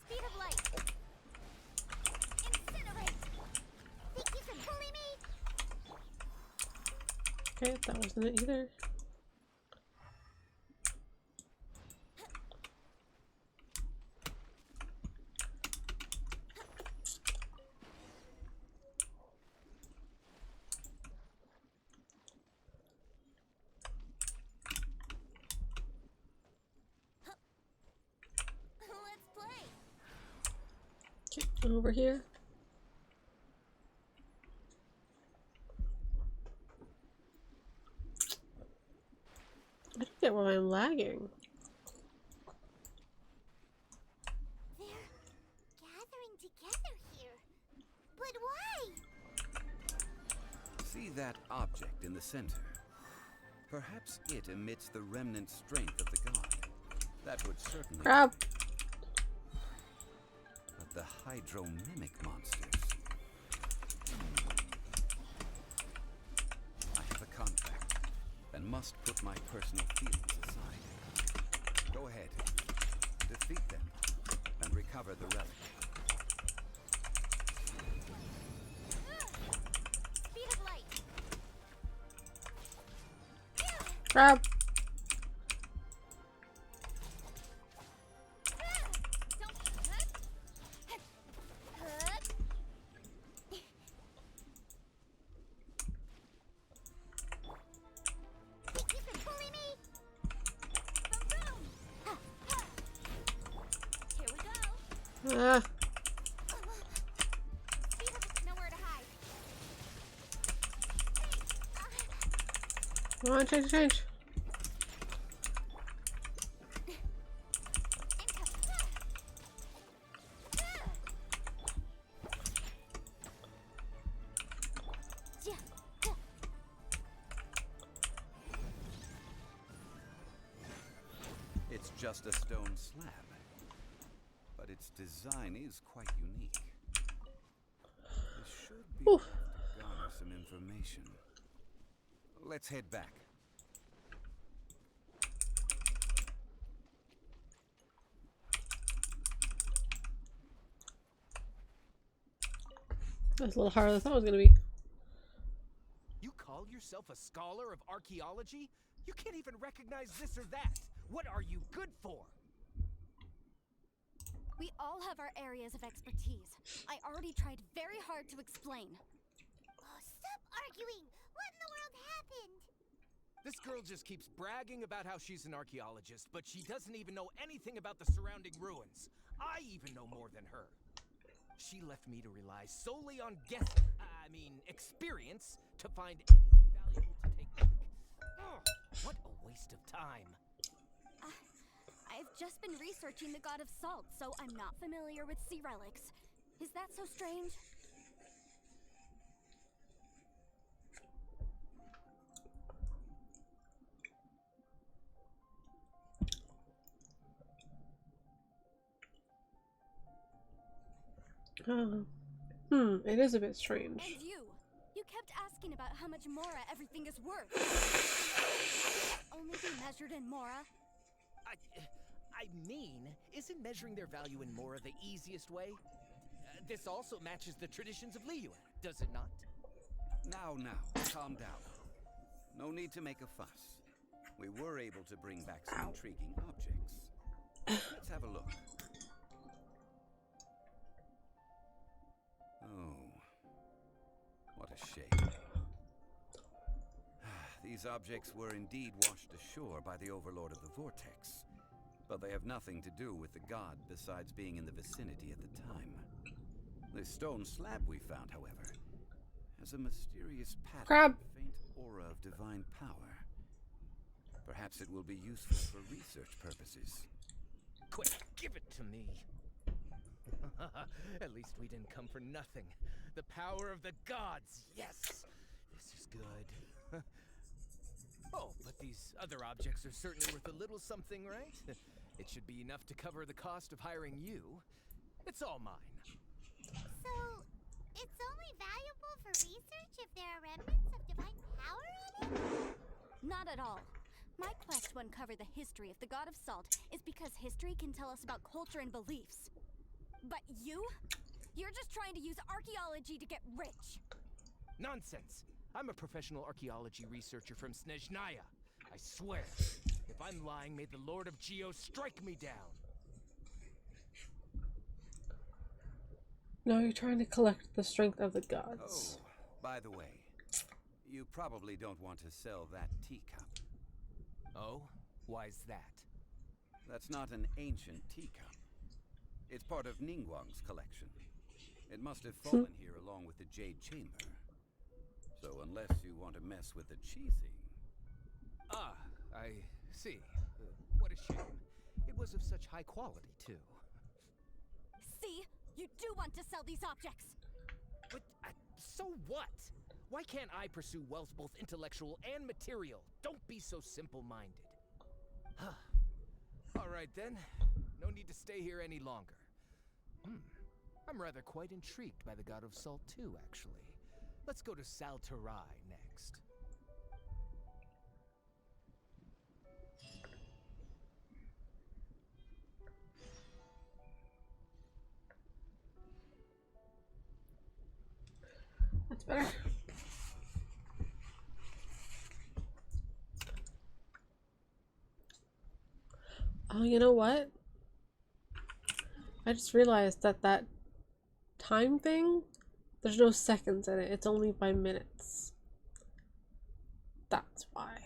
Speed of light. Incinerate. Think you can bully me? Okay, that wasn't it either. Let's play. Okay, over here. I don't get why I'm lagging. They're gathering together here. But why? See that object in the center? Perhaps it emits the remnant strength of the god. That would certainly... Crap. But the hydro-mimic monsters... I have a contract, and must put my personal feelings aside. Go ahead, defeat them, and recover the relic. Speed of light. Crap. Think you can bully me? Boom boom! Here we go. Ah. Speed of nowhere to hide. Come on, change. It's just a stone slab, but its design is quite unique. This should be enough to garner some information. Let's head back. That's a little harder than I thought it was gonna be. You call yourself a scholar of archaeology? You can't even recognize this or that. What are you good for? We all have our areas of expertise. I already tried very hard to explain. Oh, stop arguing! What in the world happened? This girl just keeps bragging about how she's an archaeologist, but she doesn't even know anything about the surrounding ruins. I even know more than her. She left me to rely solely on experience to find anything valuable to take back. Oh, what a waste of time. I've just been researching the god of salt, so I'm not familiar with sea relics. Is that so strange? It is a bit strange. And you kept asking about how much Mora everything is worth. Only be measured in Mora. I mean, isn't measuring their value in Mora the easiest way? This also matches the traditions of Liyue, does it not? Now, calm down. No need to make a fuss. We were able to bring back some intriguing objects. Let's have a look. Oh, what a shame. These objects were indeed washed ashore by the Overlord of the Vortex, but they have nothing to do with the god besides being in the vicinity at the time. The stone slab we found, however, has a mysterious pattern of faint aura of divine power. Perhaps it will be useful for research purposes. Quick, give it to me. At least we didn't come for nothing. The power of the gods, yes! This is good. Oh, but these other objects are certainly worth a little something, right? It should be enough to cover the cost of hiring you. It's all mine. So, it's only valuable for research if there are remnants of divine power on it? Not at all. My quest to uncover the history of the God of Salt is because history can tell us about culture and beliefs. But you're just trying to use archaeology to get rich. Nonsense! I'm a professional archaeology researcher from Snezhnaya. I swear, if I'm lying, may the Lord of Geo strike me down. No, you're trying to collect the strength of the gods. Oh, by the way, you probably don't want to sell that teacup. Oh? Why's that? That's not an ancient teacup. It's part of Ningguang's collection. It must have fallen here along with the Jade Chamber. So unless you want to mess with the cheesing... Ah, I see. What a shame. It was of such high quality, too. See? You do want to sell these objects! But, so what? Why can't I pursue wealth both intellectual and material? Don't be so simple-minded. Alright then. No need to stay here any longer. I'm rather quite intrigued by the God of Salt too, actually. Let's go to Saltarai next. That's better. Oh, you know what? I just realized that time thing, there's no seconds in it. It's only by minutes. That's why.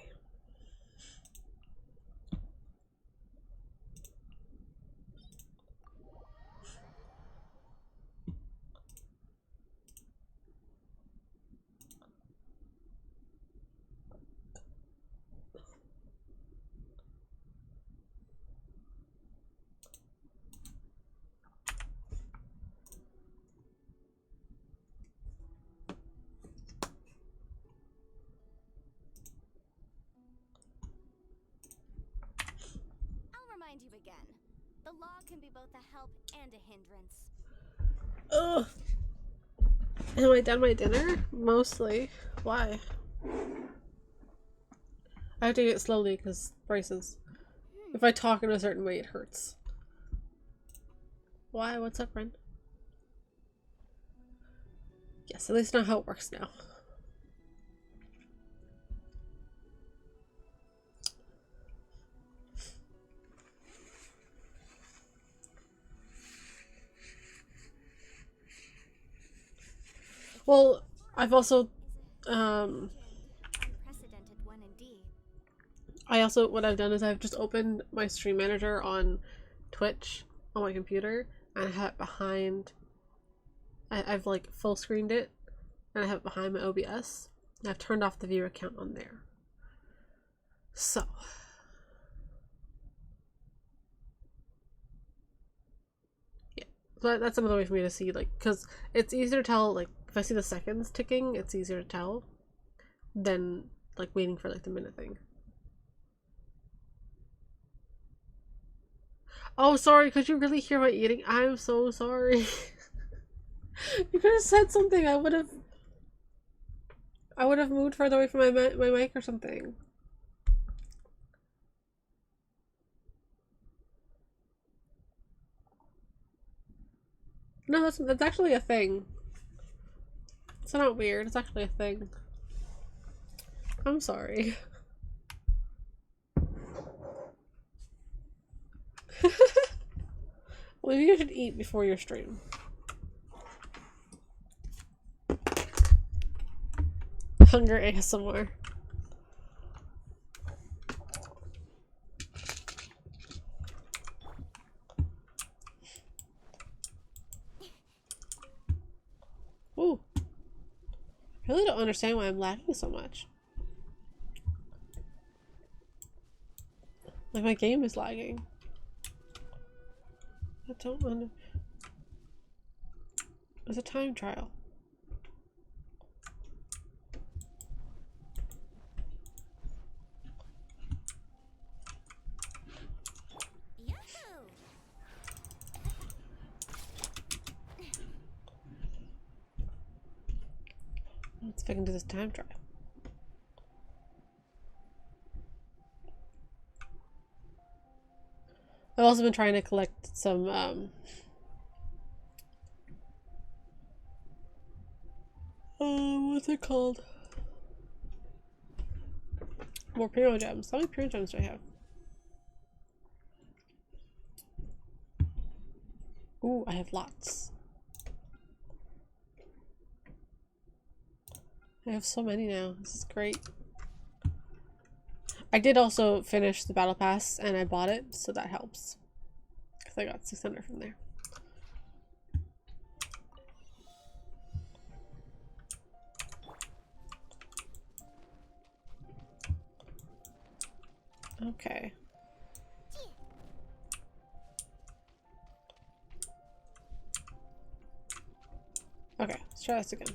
You again. The law can be both a help and a hindrance. Ugh. Have I done my dinner? Mostly. Why? I have to eat it slowly because braces. If I talk in a certain way, it hurts. Why? What's up, Ren? Yes, at least I know how it works now. Well, I've also, Unprecedented one indeed. what I've done is I've just opened my stream manager on Twitch on my computer, and I have it behind, I've like full screened it, and I have it behind my OBS, and I've turned off the viewer account on there. So. Yeah, so that's another way for me to see, like, because it's easier to tell, like, if I see the seconds ticking, it's easier to tell than, like, waiting for, like, the minute thing. Oh, sorry, could you really hear my eating? I'm so sorry. You could have said something. I would have moved further away from my mic or something. No, that's actually a thing. It's not weird. It's actually a thing. I'm sorry. Well, maybe you should eat before your stream. Hunger ASMR. Ooh. I really don't understand why I'm lagging so much. Like, my game is lagging. I don't under... It's a time trial. Yahoo! Let's see if I can do this time trial. I've also been trying to collect some, what's it called? More Primo Gems. How many Primo Gems do I have? Ooh, I have lots. I have so many now. This is great. I did also finish the battle pass and I bought it, so that helps. Because I got 600 from there. Okay. Okay, let's try this again.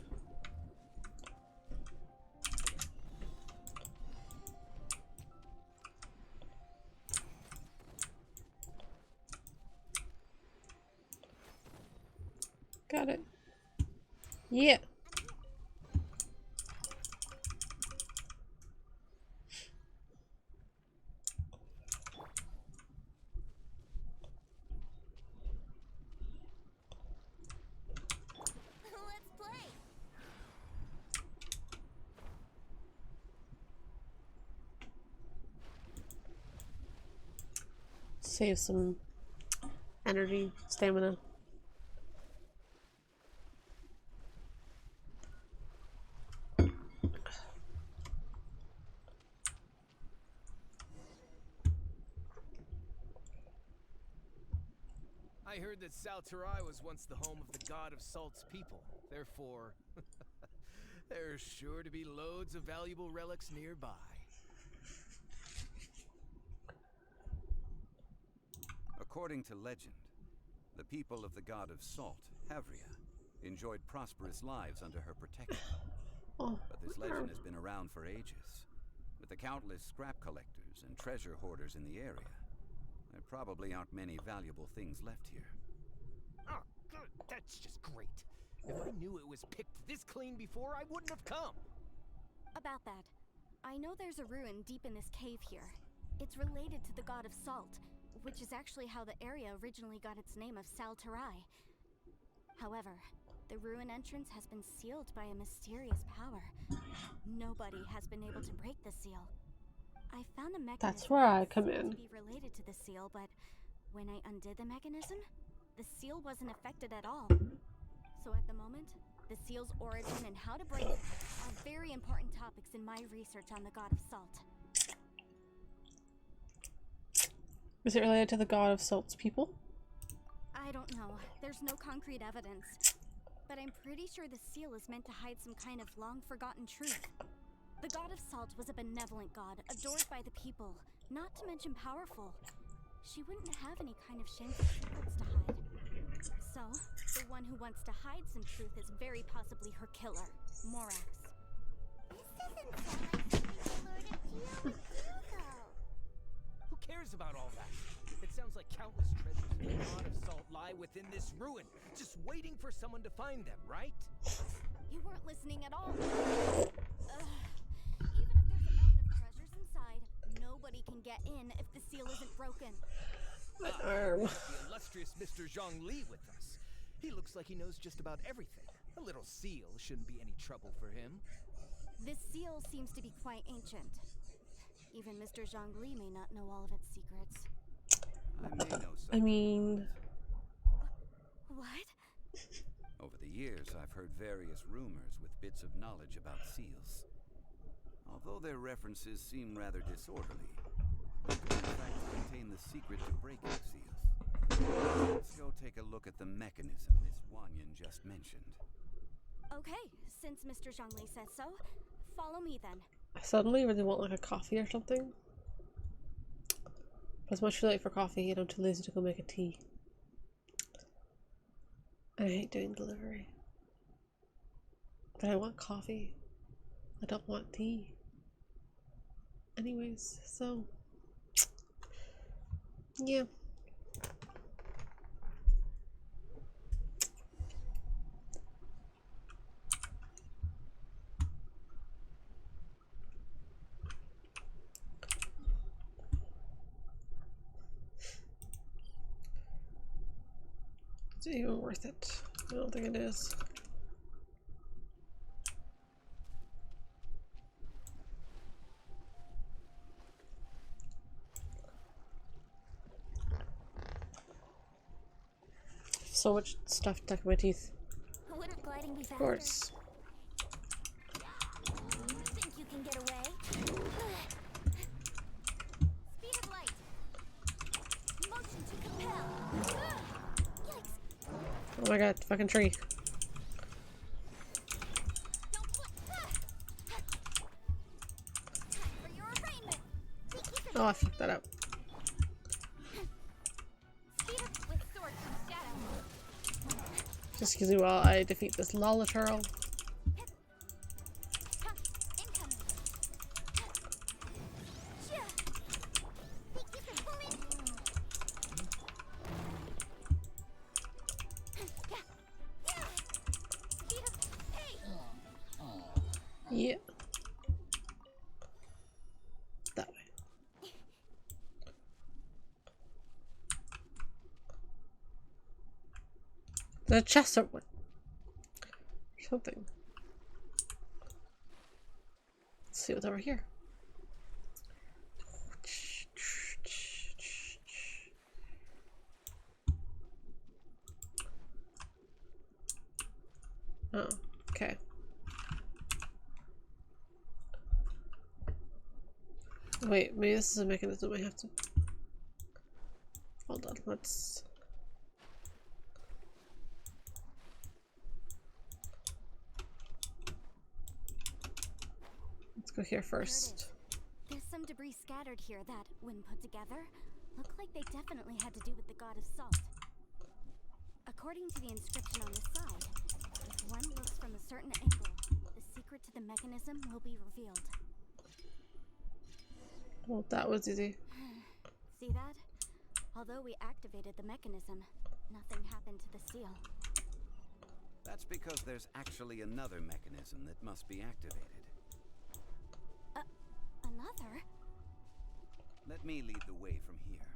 Got it. Yeah. Let's play. Save some energy, stamina. I heard that Salterai was once the home of the god of Salt's people. Therefore, there's sure to be loads of valuable relics nearby. According to legend, the people of the god of Salt, Havria, enjoyed prosperous lives under her protection. Oh, But this legend has been around for ages. With the countless scrap collectors and treasure hoarders in the area, there probably aren't many valuable things left here. Oh, good. That's just great. If I knew it was picked this clean before, I wouldn't have come. About that, I know there's a ruin deep in this cave here. It's related to the god of Salt, which is actually how the area originally got its name of Salterai. However, the ruin entrance has been sealed by a mysterious power. Nobody has been able to break the seal. I found a mechanism that's where I that come seemed in. to be related to the seal, but when I undid the mechanism, the seal wasn't affected at all. So at the moment, the seal's origin and how to break it are very important topics in my research on the god of Salt. Is it related to the god of Salt's people? I don't know. There's no concrete evidence. But I'm pretty sure the seal is meant to hide some kind of long-forgotten truth. The god of Salt was a benevolent god, adored by the people, not to mention powerful. She wouldn't have any kind of shameful secrets to hide. So, the one who wants to hide some truth is very possibly her killer, Morax. This doesn't sound like something the Lord of Geo would do, though. Who cares about all that? It sounds like countless treasures of the God of Salt lie within this ruin, just waiting for someone to find them, right? You weren't listening at all. Even if there's a mountain of treasures inside, nobody can get in if the seal isn't broken. My arm. The illustrious Mr. Zhongli with us. He looks like he knows just about everything. A little seal shouldn't be any trouble for him. This seal seems to be quite ancient. Even Mr. Zhongli may not know all of its secrets. I may know something. I mean, What? Over the years, I've heard various rumors with bits of knowledge about seals. Although their references seem rather disorderly, they do in fact contain the secret to breaking seals. Let's go take a look at the mechanism Miss Wanyan just mentioned. Okay, since Mr. Zhongli says so, follow me then. I suddenly really want like a coffee or something. But it's much too late for coffee and I'm too lazy to go make a tea. I hate doing delivery. But I want coffee. I don't want tea. Anyways, so yeah. Is it even worth it? I don't think it is. So much stuff stuck in my teeth. Wouldn't gliding be faster? Of course. Think you can get away? Speed of light. Motion to compel. Yikes. Oh my god, fucking tree. Don't flip. Time for your arraignment. Oh, I fucked that up. Speed up with sword comes shadow. Just excuse me while I defeat this Lolaturl. Incoming. Yeah. Think you can pull it? Speed up. Hey. Yeah. That way. The chest or what? Something. Let's see what's over here. Oh, okay. Wait, maybe this is a mechanism I have to... Hold on, let's... Let's go here first. There's some debris scattered here that, when put together, look like they definitely had to do with the god of salt. According to the inscription on the side, if one looks from a certain angle, the secret to the mechanism will be revealed. Well, that was easy. See that? Although we activated the mechanism, nothing happened to the seal. That's because there's actually another mechanism that must be activated. Another? Let me lead the way from here.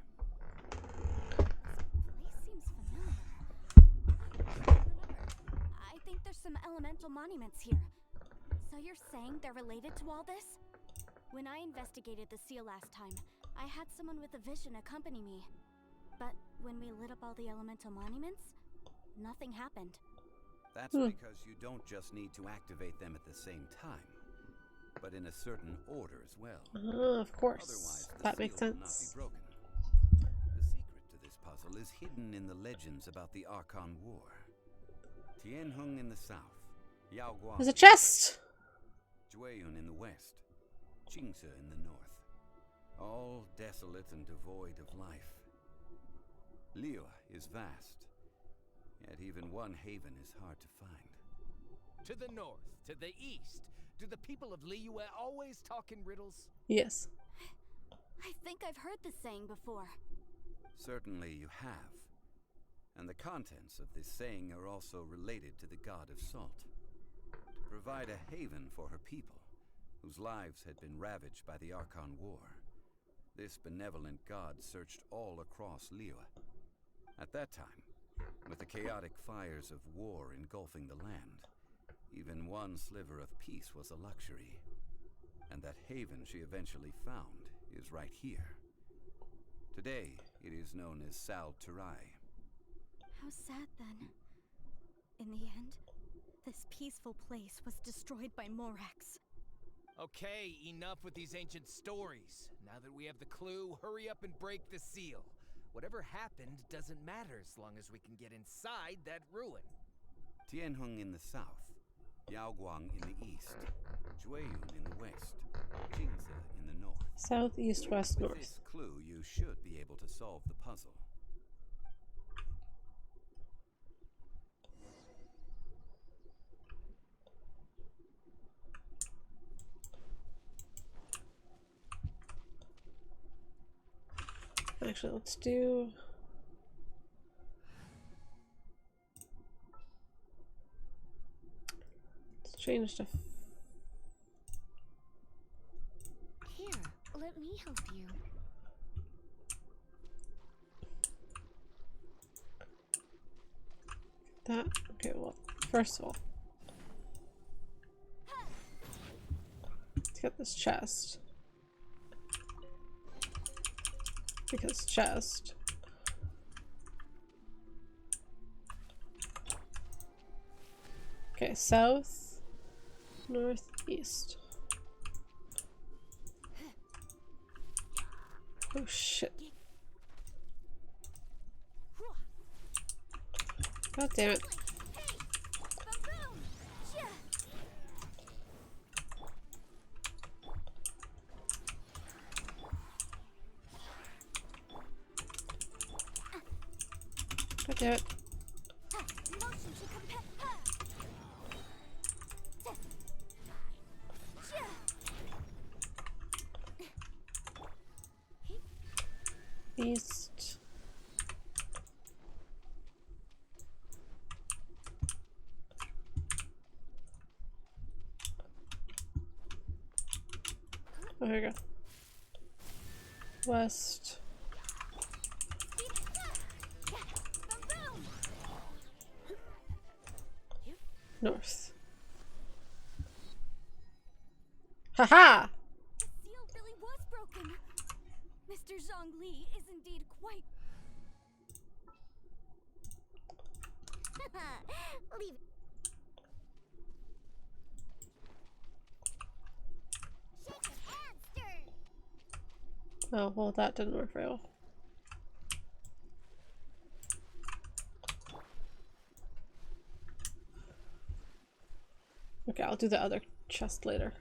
Place seems familiar. I think there's some elemental monuments here. So you're saying they're related to all this? When I investigated the seal last time, I had someone with a vision accompany me. But when we lit up all the elemental monuments, nothing happened. That's because you don't just need to activate them at the same time, but in a certain order as well. Of course. Otherwise, the That makes seal will not sense. be broken. The secret to this puzzle is hidden in the legends about the Archon War. Tianheng in the south, Yaoguang There's a chest! Jueyun in the west, Qingce in the north. All desolate and devoid of life. Liyue is vast, yet even one haven is hard to find. To the north, to the east. Do the people of Liyue always talk in riddles? Yes. I think I've heard this saying before. Certainly you have. And the contents of this saying are also related to the god of salt. To provide a haven for her people, whose lives had been ravaged by the Archon War, this benevolent god searched all across Liyue. At that time, with the chaotic fires of war engulfing the land, even one sliver of peace was a luxury. And that haven she eventually found is right here. Today, it is known as Sal Turai. How sad then. In the end, this peaceful place was destroyed by Morax. Okay, enough with these ancient stories. Now that we have the clue, hurry up and break the seal. Whatever happened doesn't matter as long as we can get inside that ruin. Tianheng in the south, Yaoguang in the east, Jueyun in the west, Jingze in the north. South, east, west, With north. this clue, you should be able to solve the puzzle. Actually, let's do... Let's change to... Here, let me help you. That? Okay, well, first of all, let's get this chest. Because chest. Okay, south, north, east. Oh shit. God damn it. God damn it. East. Oh, here we go. West. North. Haha! The seal really was broken. Mr. Zhongli is indeed quite... Leave. Shaken and stirred. Oh, well, that didn't work very well. Okay, I'll do the other chest later.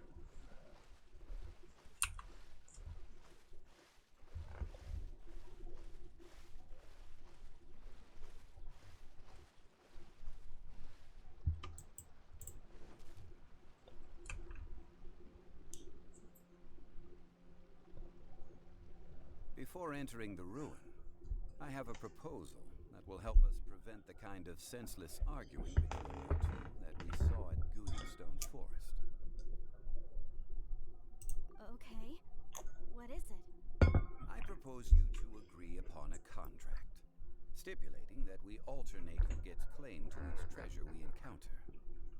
Before entering the ruin, I have a proposal that will help us prevent the kind of senseless arguing between you two that we saw at Stone Forest. Okay. What is it? I propose you two agree upon a contract, stipulating that we alternate who gets claim to each treasure we encounter,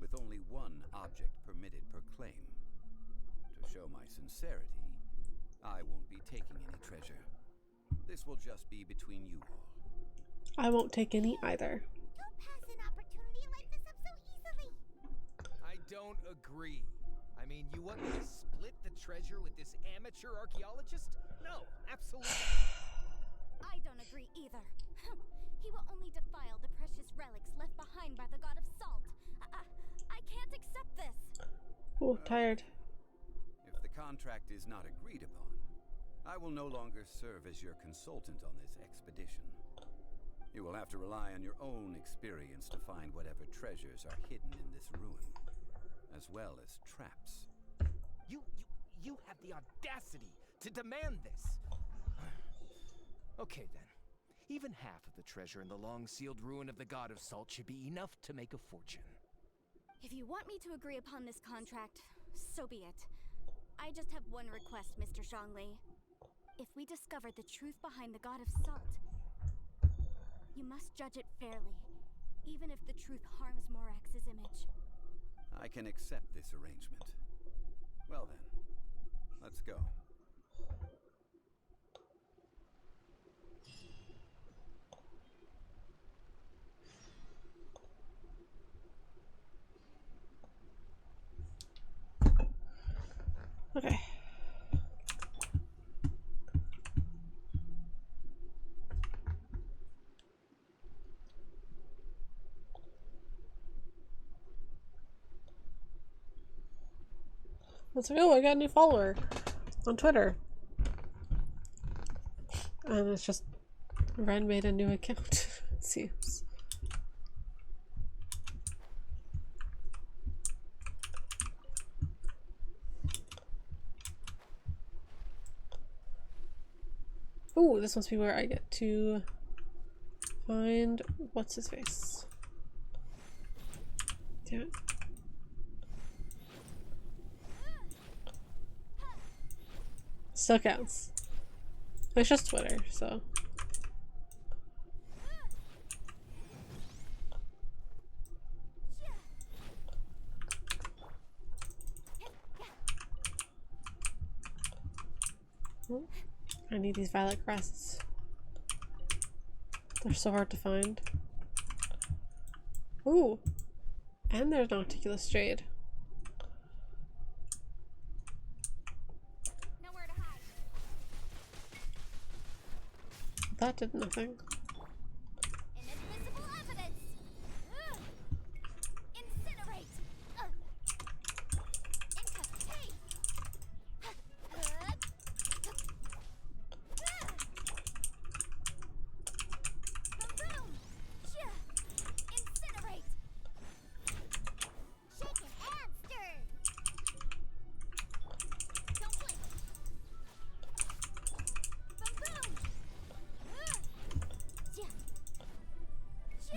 with only one object permitted per claim. To show my sincerity, I won't be taking any treasure. This will just be between you all. I won't take any either. Don't pass an opportunity like this up so easily. I don't agree. I mean, you want me to split the treasure with this amateur archaeologist? No, absolutely not. I don't agree either. He will only defile the precious relics left behind by the god of salt. I can't accept this. Oh, tired. If the contract is not agreed upon, I will no longer serve as your consultant on this expedition. You will have to rely on your own experience to find whatever treasures are hidden in this ruin, as well as traps. You have the audacity to demand this. Okay then. Even half of the treasure in the long-sealed ruin of the God of Salt should be enough to make a fortune. If you want me to agree upon this contract, so be it. I just have one request, Mr. Zhongli. If we discover the truth behind the God of Salt, you must judge it fairly, even if the truth harms Morax's image. I can accept this arrangement. Well then, let's go. Okay. It's like, oh, I got a new follower on Twitter. And it's just Ren made a new account. It seems. Ooh, this must be where I get to find what's his face. Damn it. Still counts. It's just Twitter, so. Oh, I need these violet crests. They're so hard to find. Ooh, and there's an articulous jade. Nowhere to hide. That did nothing. Inadmissible evidence. Incinerate. Incapacitate. Boom. Incinerate. Shaken and stirred. Don't blink.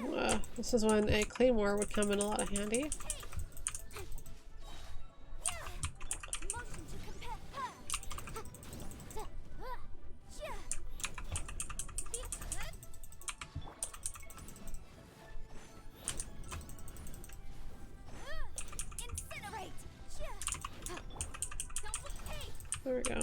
Boom. This is when a claymore would come in a lot of handy. Motion to compare. Incinerate. Duplicate. There we go.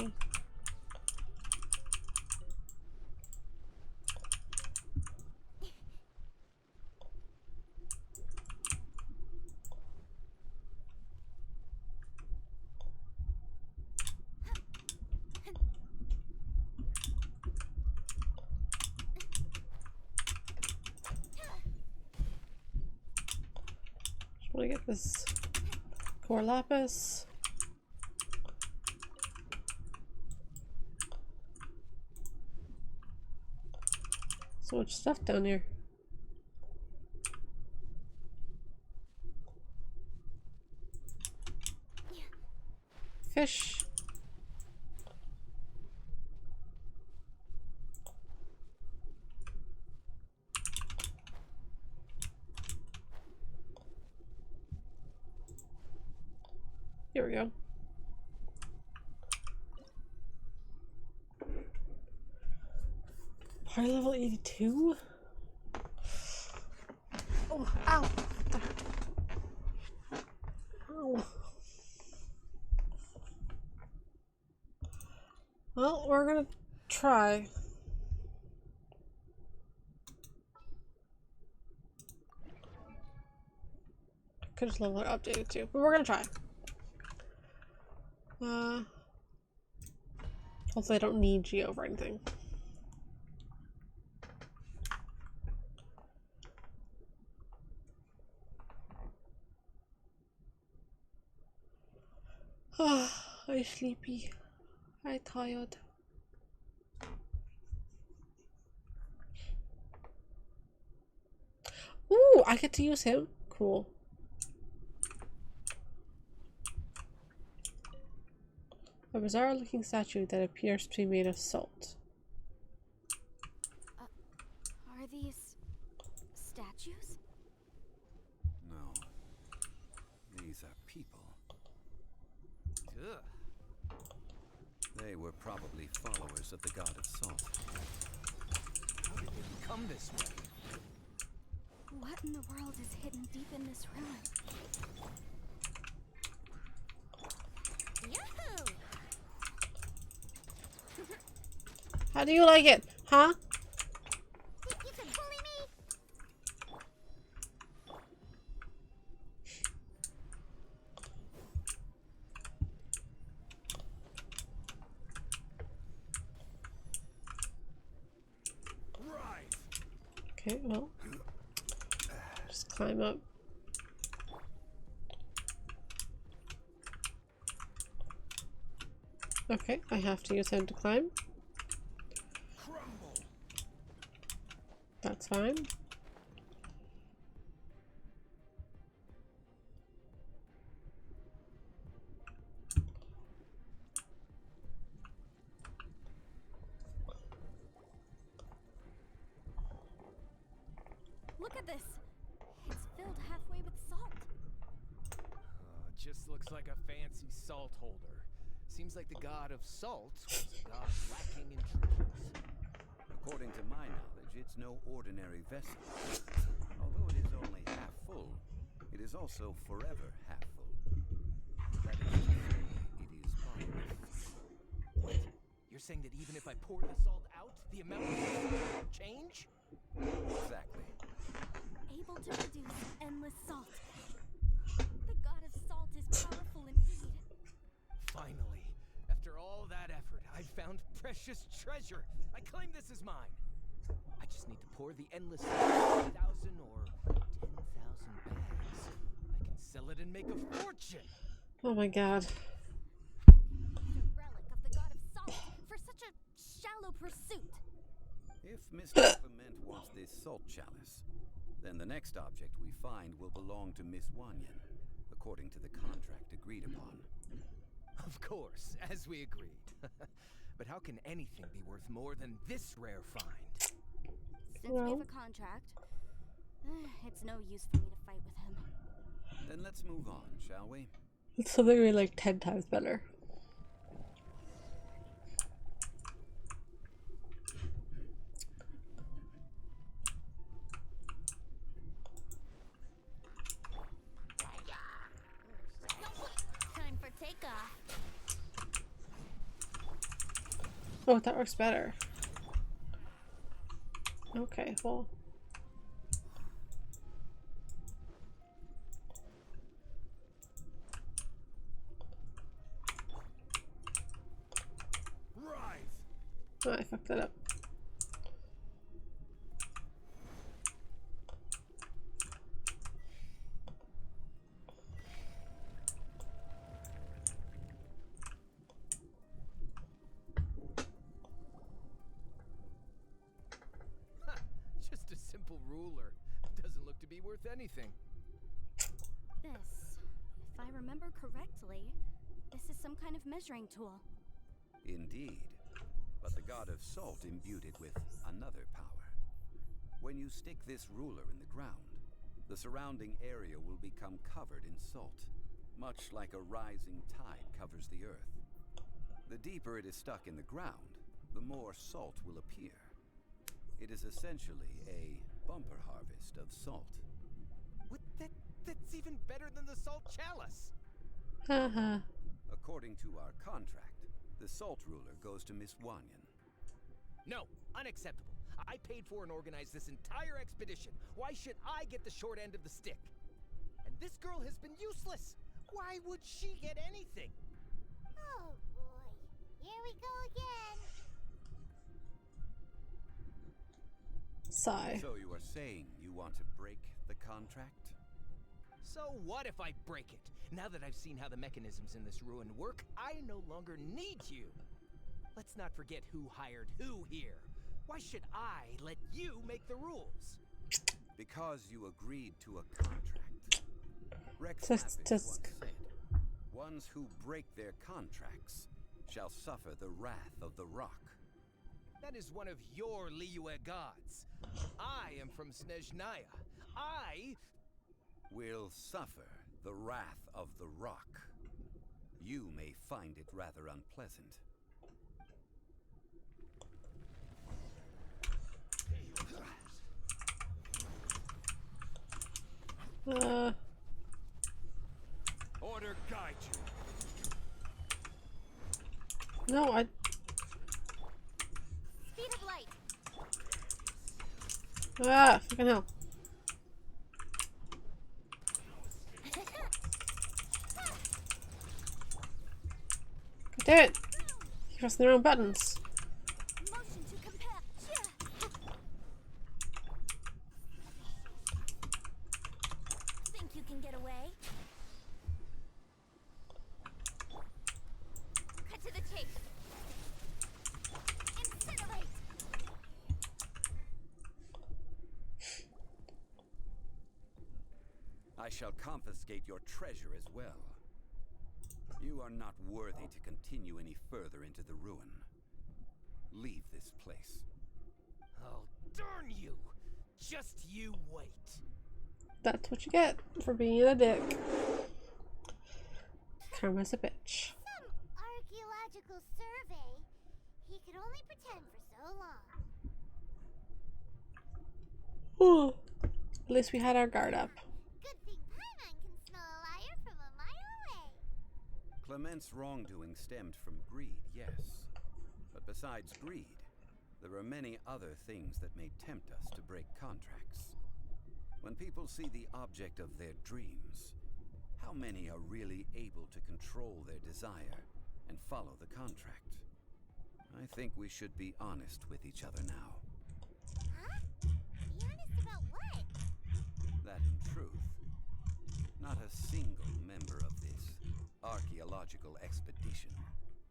Just want to get this core lapis. So much stuff down here. Fish. Here we go. Party level 82? Oh, ow! Ow. Well, we're gonna try. Could just level her updated too, but we're gonna try. Hopefully I don't need Geo for anything. I'm sleepy. I'm tired. Ooh, I get to use him. Cool. A bizarre looking statue that appears to be made of salt. Are these statues? No. These are people. Ugh. They were probably followers of the god of salt. How did they become this way? What in the world is hidden deep in this ruin? Yoo-hoo! How do you like it? Huh? Think you can bully me? Right. Okay, well. Just climb up. Okay, I have to use him to climb. Crumble. That's fine. Look at this. It's filled halfway with salt. Just looks like a fancy salt holder. Seems like the god of salt was a god lacking in treasures. According to my knowledge, it's no ordinary vessel. Although it is only half full, it is also forever half full. That is to say, it is bottomless. What? You're saying that even if I pour the salt out, the amount of salt won't change? Exactly. Able to produce endless salt. The god of salt is powerful indeed. Finally, after all that effort, I've found precious treasure. I claim this as mine. I just need to pour the endless 1,000 or 10,000 bags. I can sell it and make a fortune. Oh my god. He's a relic of the god of salt for such a shallow pursuit. If Mr. Clement wants this salt chalice, then the next object we find will belong to Miss Wanyan, according to the contract agreed upon. Of course, as we agreed. But how can anything be worth more than this rare find? Since we have a contract, it's no use for me to fight with him. Then let's move on, shall we? It's something really like 10 times better. Time for takeoff. Oh, that works better. Okay, well. Right. Oh, I fucked that up. Just a simple ruler. Doesn't look to be worth anything. This, if I remember correctly, this is some kind of measuring tool. Indeed. But the god of salt imbued it with another power. When you stick this ruler in the ground, the surrounding area will become covered in salt, much like a rising tide covers the earth. The deeper it is stuck in the ground, the more salt will appear. It is essentially a bumper harvest of salt. What? That's even better than the salt chalice. Haha. According to our contract, the salt ruler goes to Miss Wanyan. No, unacceptable. I paid for and organized this entire expedition. Why should I get the short end of the stick? And this girl has been useless. Why would she get anything? Oh boy. Here we go again. Sigh. So you are saying you want to break the contract? So what if I break it? Now that I've seen how the mechanisms in this ruin work, I no longer need you. Let's not forget who hired who here. Why should I let you make the rules? Because you agreed to a contract. Rex Tisk, Lapis tisk. once said, ones who break their contracts shall suffer the wrath of the rock. That is one of your Liyue gods. I am from Snezhnaya. I Will suffer the wrath of the rock. You may find it rather unpleasant. Order guide you. No, I. Speed of light. Ah, fucking hell. God damn it! You're pressing the wrong buttons. Motion to compare. Think you can get away? Cut to the chase. Incinerate. I shall confiscate your treasure as well. You are not worthy to continue any further into the ruin. Leave this place. Oh, darn you! Just you wait. That's what you get for being a dick. Karma's a bitch. Some archaeological survey. He could only pretend for so long. Whew. At least we had our guard up. Good thing Paimon can smell a liar from a mile away. Clement's wrongdoing stemmed from greed, yes. But besides greed, there are many other things that may tempt us to break contracts. When people see the object of their dreams, how many are really able to control their desire and follow the contract? I think we should be honest with each other now. Huh? Be honest about what? That in truth, not a single member of this archaeological expedition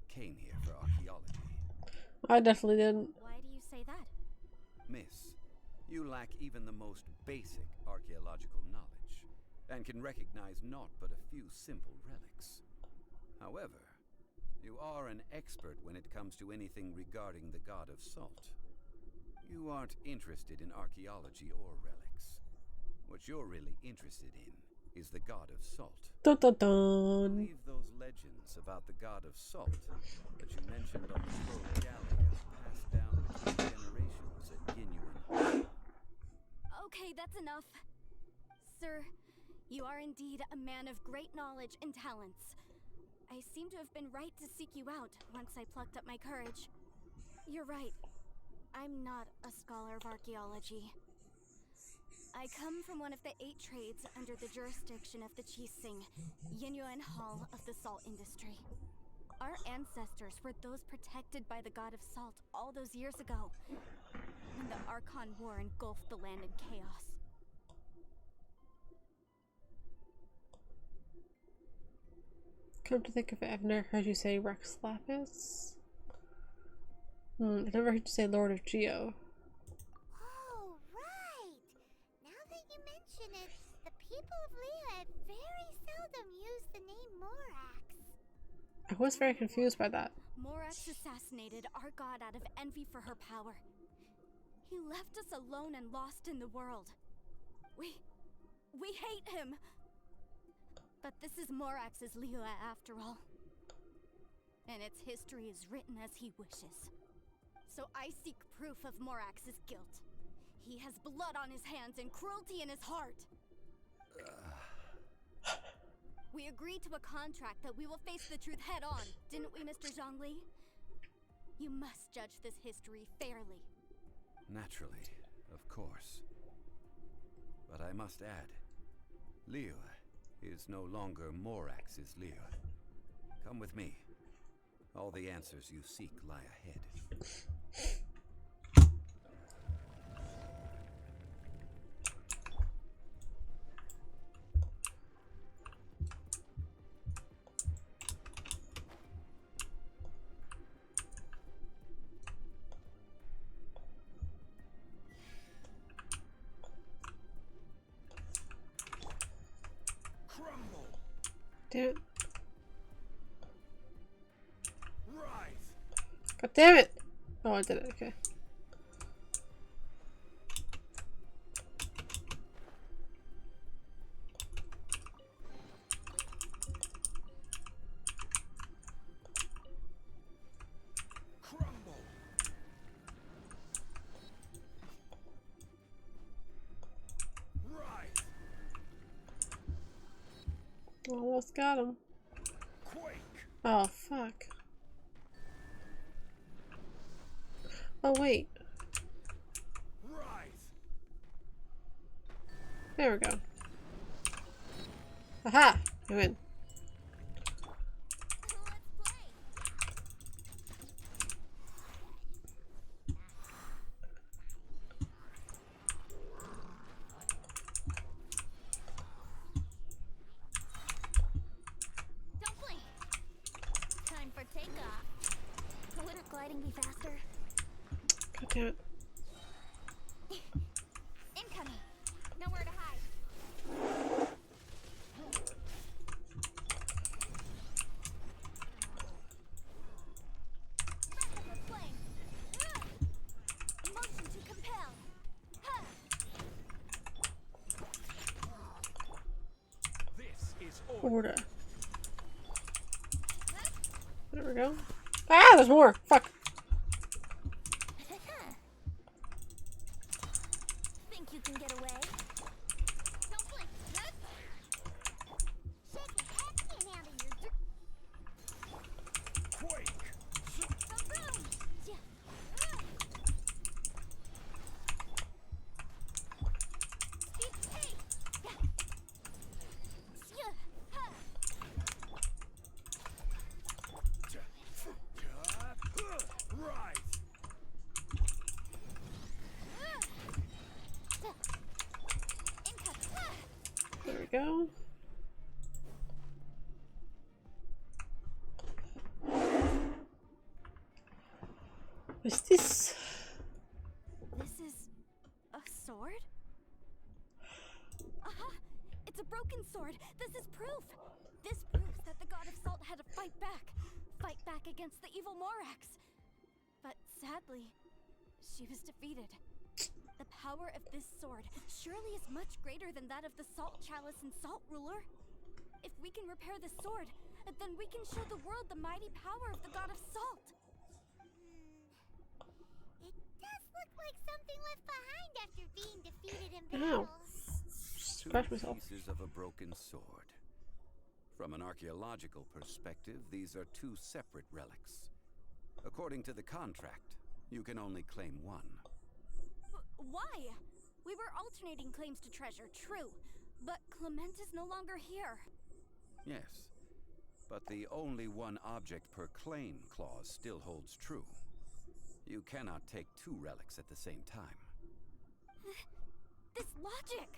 came here for archaeology. I definitely didn't. Why do you say that? Miss, you lack even the most basic archaeological knowledge, and can recognize naught but a few simple relics. However, you are an expert when it comes to anything regarding the god of salt. You aren't interested in archaeology or relics. What you're really interested in is the god of salt. Dun dun I dun. believe those legends about the god of salt that you mentioned on the scroll galley are passed down between generations at Ginyu. Okay, that's enough. Sir, you are indeed a man of great knowledge and talents. I seem to have been right to seek you out once I plucked up my courage. You're right. I'm not a scholar of archaeology. I come from one of the 8 trades under the jurisdiction of the Chising, Yinyuan Hall of the salt industry. Our ancestors were those protected by the god of salt all those years ago, when the Archon War engulfed the land in chaos. Come to think of it, I've never heard you say Rex Lapis. I've never heard you say Lord of Geo. Oh, right. Now that you mention it, the people of Leah very seldom use the name Morax. I was very confused by that. Morax assassinated our god out of envy for her power. He left us alone and lost in the world. We hate him. But this is Morax's Liyue after all. And its history is written as he wishes. So I seek proof of Morax's guilt. He has blood on his hands and cruelty in his heart. We agreed to a contract that we will face the truth head on, didn't we, Mr. Zhongli? You must judge this history fairly. Naturally, of course. But I must add, Liyue is no longer Morax's Liyue. Come with me. All the answers you seek lie ahead. Crumble. Damn it. Rise. God damn it! Oh, I did it. Okay. Crumble. Rise. Almost got him. Quake. Oh, fuck. Oh, wait. Rise. There we go. Aha! I win. Don't blink. Time for takeoff. Wouldn't gliding be faster? God damn it. Incoming. Nowhere to hide. Rapid flame. Motion to compel. Ha! This is Order. There we go. Ah, there's more! Fuck! Think you can get away? Don't blink. Shaking, I can't handle your Quake. Vroom. Yeah. Speed, hey. Yeah. Yeah. Ha. Rise. Incoming. There we go. What's this? This is a sword? Aha! It's a broken sword. This is proof. This proves that the god of salt had to fight back. Fight back against the evil Morax. But sadly, she was defeated. The power of this sword surely is much greater than that of the Salt Chalice and Salt Ruler. If we can repair this sword, then we can show the world the mighty power of the god of salt. It does look like something left behind after being defeated in Ow. battle. Scratch myself. Pieces of a broken sword. From an archaeological perspective, these are two separate relics. According to the contract, you can only claim one. Why? We were alternating claims to treasure, true. But Clement is no longer here. Yes, but the only one object per claim clause still holds true. You cannot take two relics at the same time. This logic!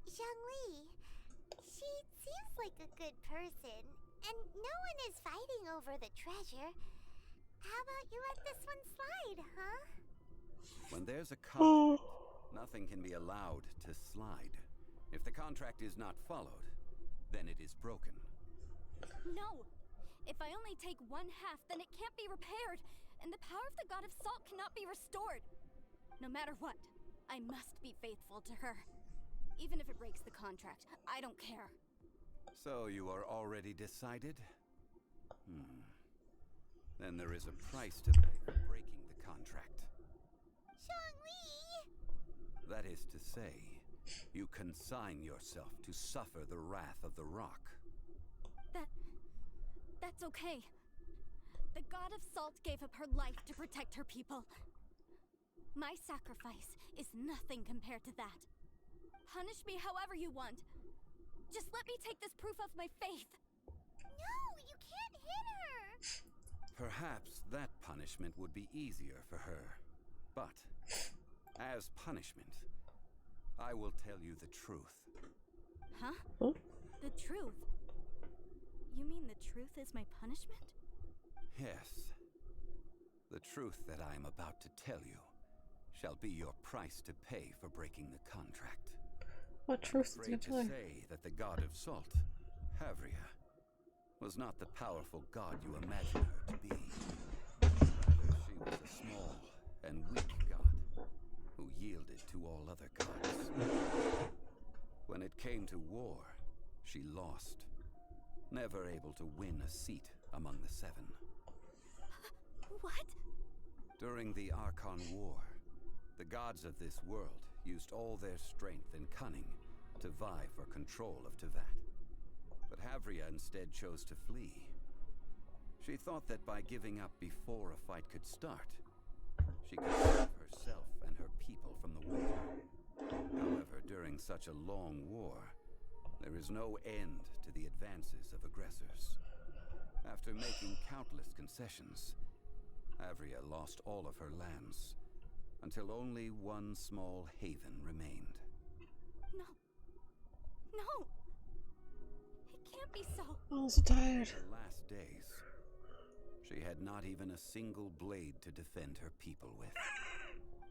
Zhongli, she seems like a good person, and no one is fighting over the treasure. How about you let this one slide, huh? When there's a contract, nothing can be allowed to slide. If the contract is not followed, then it is broken. No! If I only take one half, then it can't be repaired, and the power of the god of salt cannot be restored. No matter what, I must be faithful to her. Even if it breaks the contract, I don't care. So you are already decided? Then there is a price to pay for breaking the contract. Zhongli! That is to say, you consign yourself to suffer the wrath of the rock. That's okay. The god of salt gave up her life to protect her people. My sacrifice is nothing compared to that. Punish me however you want. Just let me take this proof of my faith. No, you can't hit her! Perhaps that punishment would be easier for her. But, as punishment, I will tell you the truth. Huh? Huh? The truth? You mean the truth is my punishment? Yes. The truth that I am about to tell you shall be your price to pay for breaking the contract. What truth is it Afraid to gonna tell her? say that the god of salt, Havria, was not the powerful god you imagine her to be. Rather, she was a small and weak god who yielded to all other gods. When it came to war, she lost, never able to win a seat among the seven. What? During the Archon War, the gods of this world used all their strength and cunning to vie for control of Teyvat. But Havria instead chose to flee. She thought that by giving up before a fight could start, she could save herself and her people from the war. However, during such a long war, there is no end to the advances of aggressors. After making countless concessions, Havria lost all of her lands, until only one small haven remained. No. No! It can't be so. I'm so tired. In her last days, she had not even a single blade to defend her people with.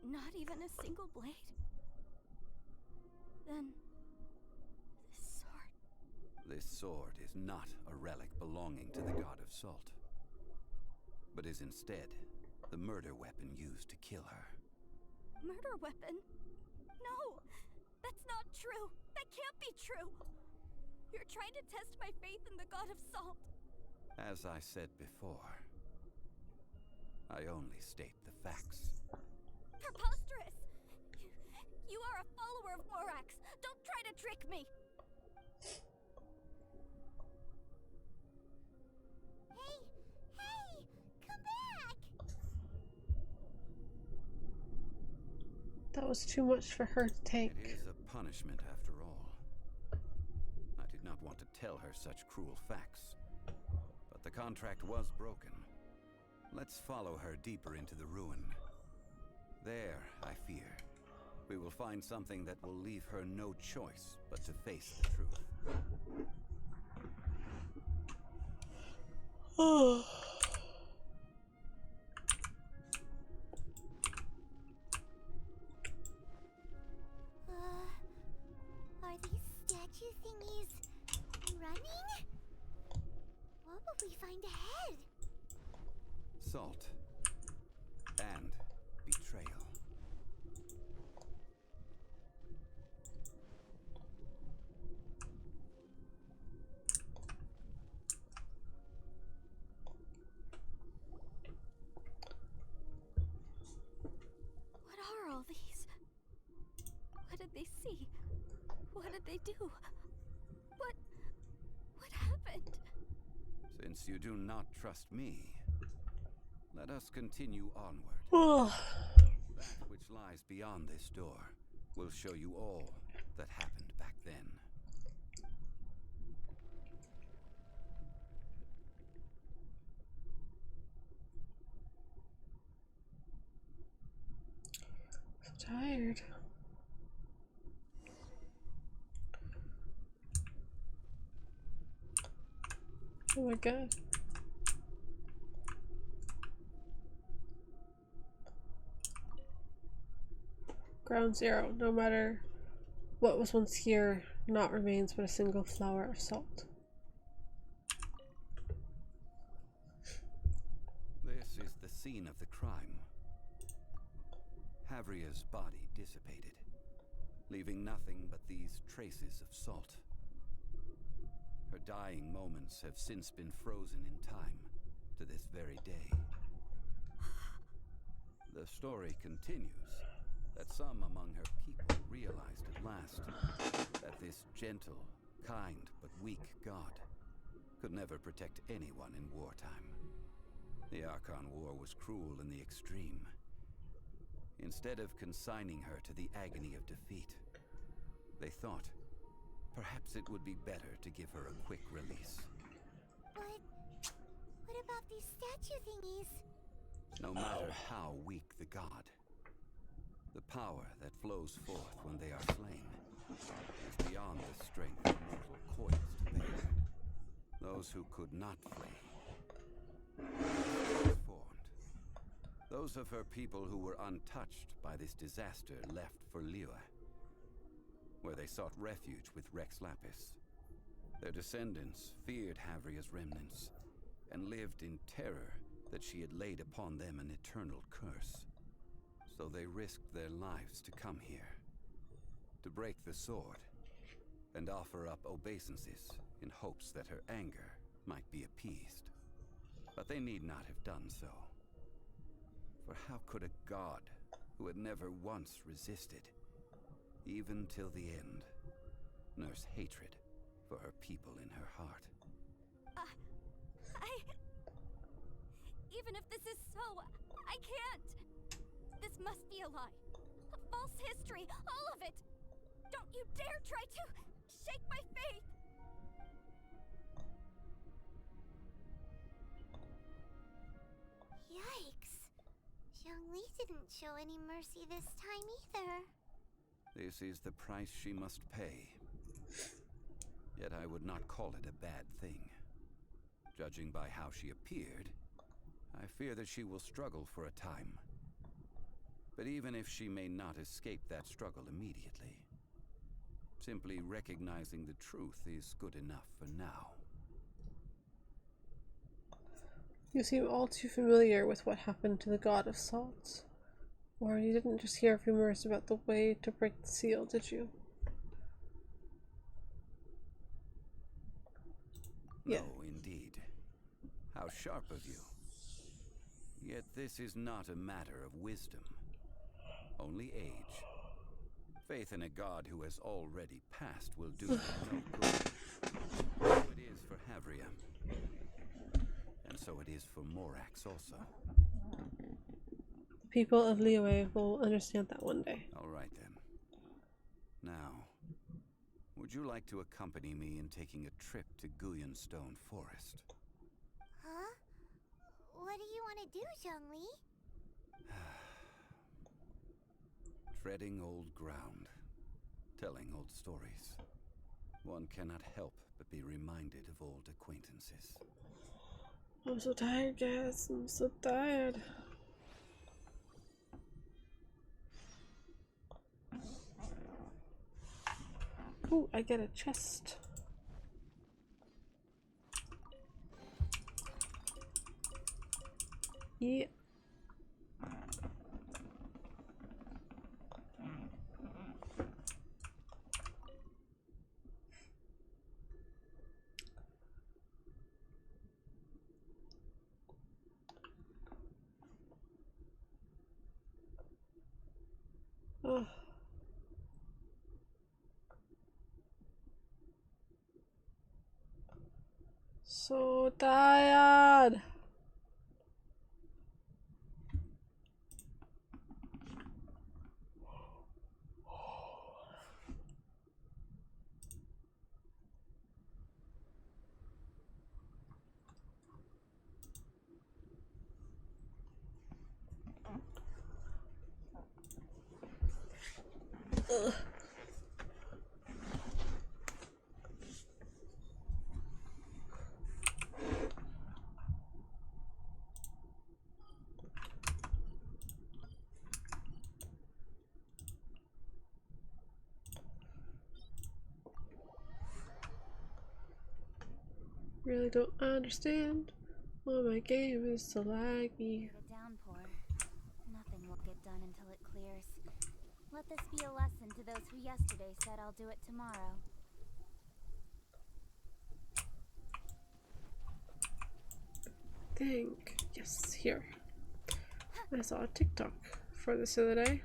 Not even a single blade? Then... this sword... This sword is not a relic belonging to the god of salt, but is instead the murder weapon used to kill her. Murder weapon? No! That's not true! That can't be true! You're trying to test my faith in the god of salt! As I said before, I only state the facts. Preposterous! You are a follower of Morax! Don't try to trick me! Hey! Hey! Come back! That was too much for her to take. It is a punishment after all. I did not want to tell her such cruel facts, but the contract was broken. Let's follow her deeper into the ruin. There, I fear, we will find something that will leave her no choice but to face the truth. Oh. Are these statue thingies running? What will we find ahead? Salt and betrayal. What are all these? What did they see? What did they do? What happened? Since you do not trust me, let us continue onward. Oh. That which lies beyond this door will show you all that happened back then. So tired. Oh my god. Ground zero. No matter what was once here, naught remains but a single flower of salt. This is the scene of the crime. Havria's body dissipated, leaving nothing but these traces of salt. Her dying moments have since been frozen in time to this very day. The story continues that some among her people realized at last that this gentle, kind, but weak god could never protect anyone in wartime. The Archon War was cruel in the extreme. Instead of consigning her to the agony of defeat, they thought perhaps it would be better to give her a quick release. But what about these statue thingies? No matter how weak the god, the power that flows forth when they are slain is beyond the strength of mortal coils to bear. Those who could not flee were transformed. Those of her people who were untouched by this disaster left for Liyue, where they sought refuge with Rex Lapis. Their descendants feared Havria's remnants and lived in terror that she had laid upon them an eternal curse. So they risked their lives to come here, to break the sword, and offer up obeisances in hopes that her anger might be appeased. But they need not have done so. For how could a god who had never once resisted, even till the end, nurse hatred for her people in her heart? Even if this is so, I can't! This must be a lie. A false history, all of it! Don't you dare try to shake my faith! Yikes. Zhongli didn't show any mercy this time either. This is the price she must pay. Yet I would not call it a bad thing. Judging by how she appeared, I fear that she will struggle for a time. But even if she may not escape that struggle immediately, simply recognizing the truth is good enough for now. You seem all too familiar with what happened to the God of Salt. Or you didn't just hear rumors about the way to break the seal, did you? No, indeed. How sharp of you. Yet this is not a matter of wisdom, only age. Faith in a god who has already passed will do you no good. So it is for Havria. And so it is for Morax also. The people of Liyue will understand that one day. All right then. Now, would you like to accompany me in taking a trip to Guyonstone Forest? Huh? What do you want to do, Zhongli? Treading old ground, telling old stories. One cannot help but be reminded of old acquaintances. I'm so tired, guys. I'm so tired. Ooh, I get a chest. Yeah. Oh. So tired. Ugh. Really don't understand why my game is so laggy. The downpour. Nothing will get done until it clears. Let this be a lesson to those who yesterday said I'll do it tomorrow. Think. Yes, here. I saw a TikTok for this the other day.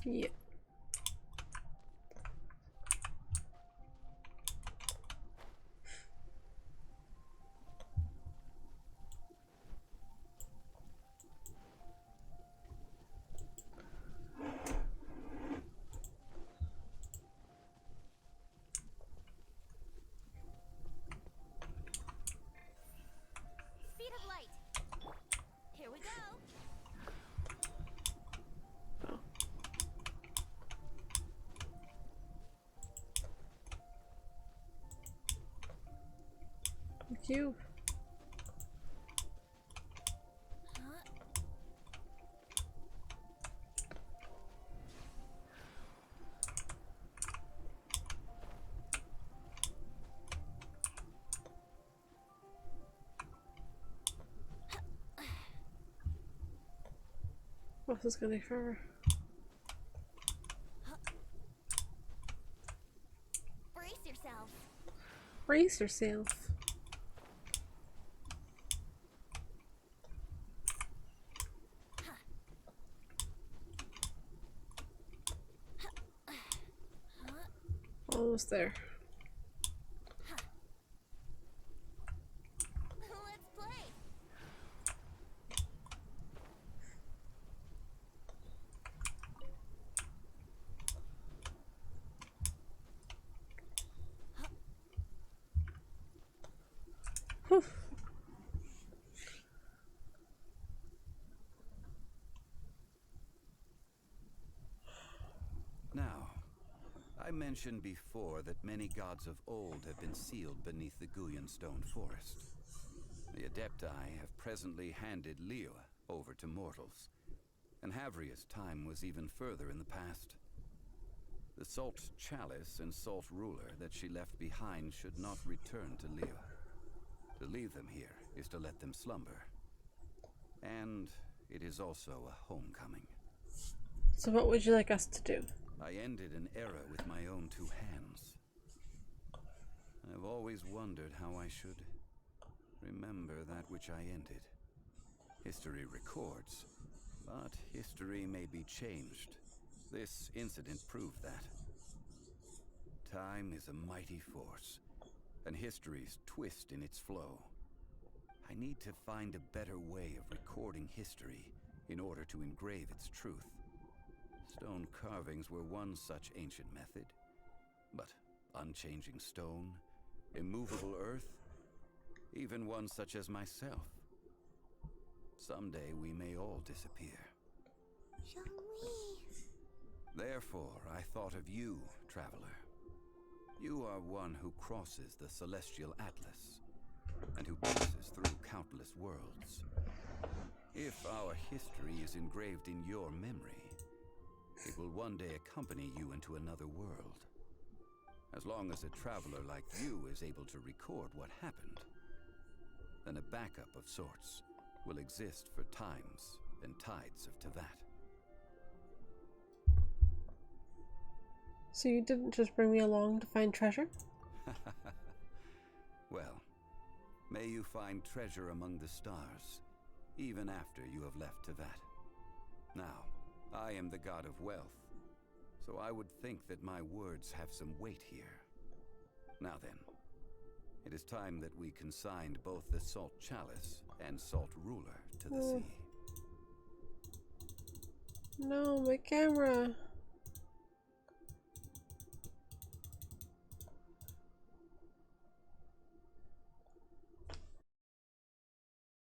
Yeah. Speed of light. Here we go. Oh. Thank you. Oh, this is gonna take forever. Brace yourself. Brace yourself. Almost there. Let's play. Whew. Now, I mentioned before that many gods of old have been sealed beneath the Guyan stone forest. The Adepti have presently handed Liyue over to mortals, and Havria's time was even further in the past. The Salt Chalice and Salt Ruler that she left behind should not return to Liyue. To leave them here is to let them slumber. And it is also a homecoming. So what would you like us to do? I ended an era with my own two hands. I've always wondered how I should remember that which I ended. History records, but history may be changed. This incident proved that. Time is a mighty force, and history's twist in its flow. I need to find a better way of recording history in order to engrave its truth. Stone carvings were one such ancient method, but unchanging stone, immovable earth, even one such as myself. Someday we may all disappear. Zhongli. Therefore, I thought of you, traveler. You are one who crosses the celestial atlas, and who passes through countless worlds. If our history is engraved in your memory, it will one day accompany you into another world. As long as a traveler like you is able to record what happened, then a backup of sorts will exist for times and tides of Teyvat. So you didn't just bring me along to find treasure? Well, may you find treasure among the stars, even after you have left Teyvat. Now, I am the god of wealth, so I would think that my words have some weight here. Now then, it is time that we consigned both the Salt Chalice and Salt Ruler to the sea. No, my camera.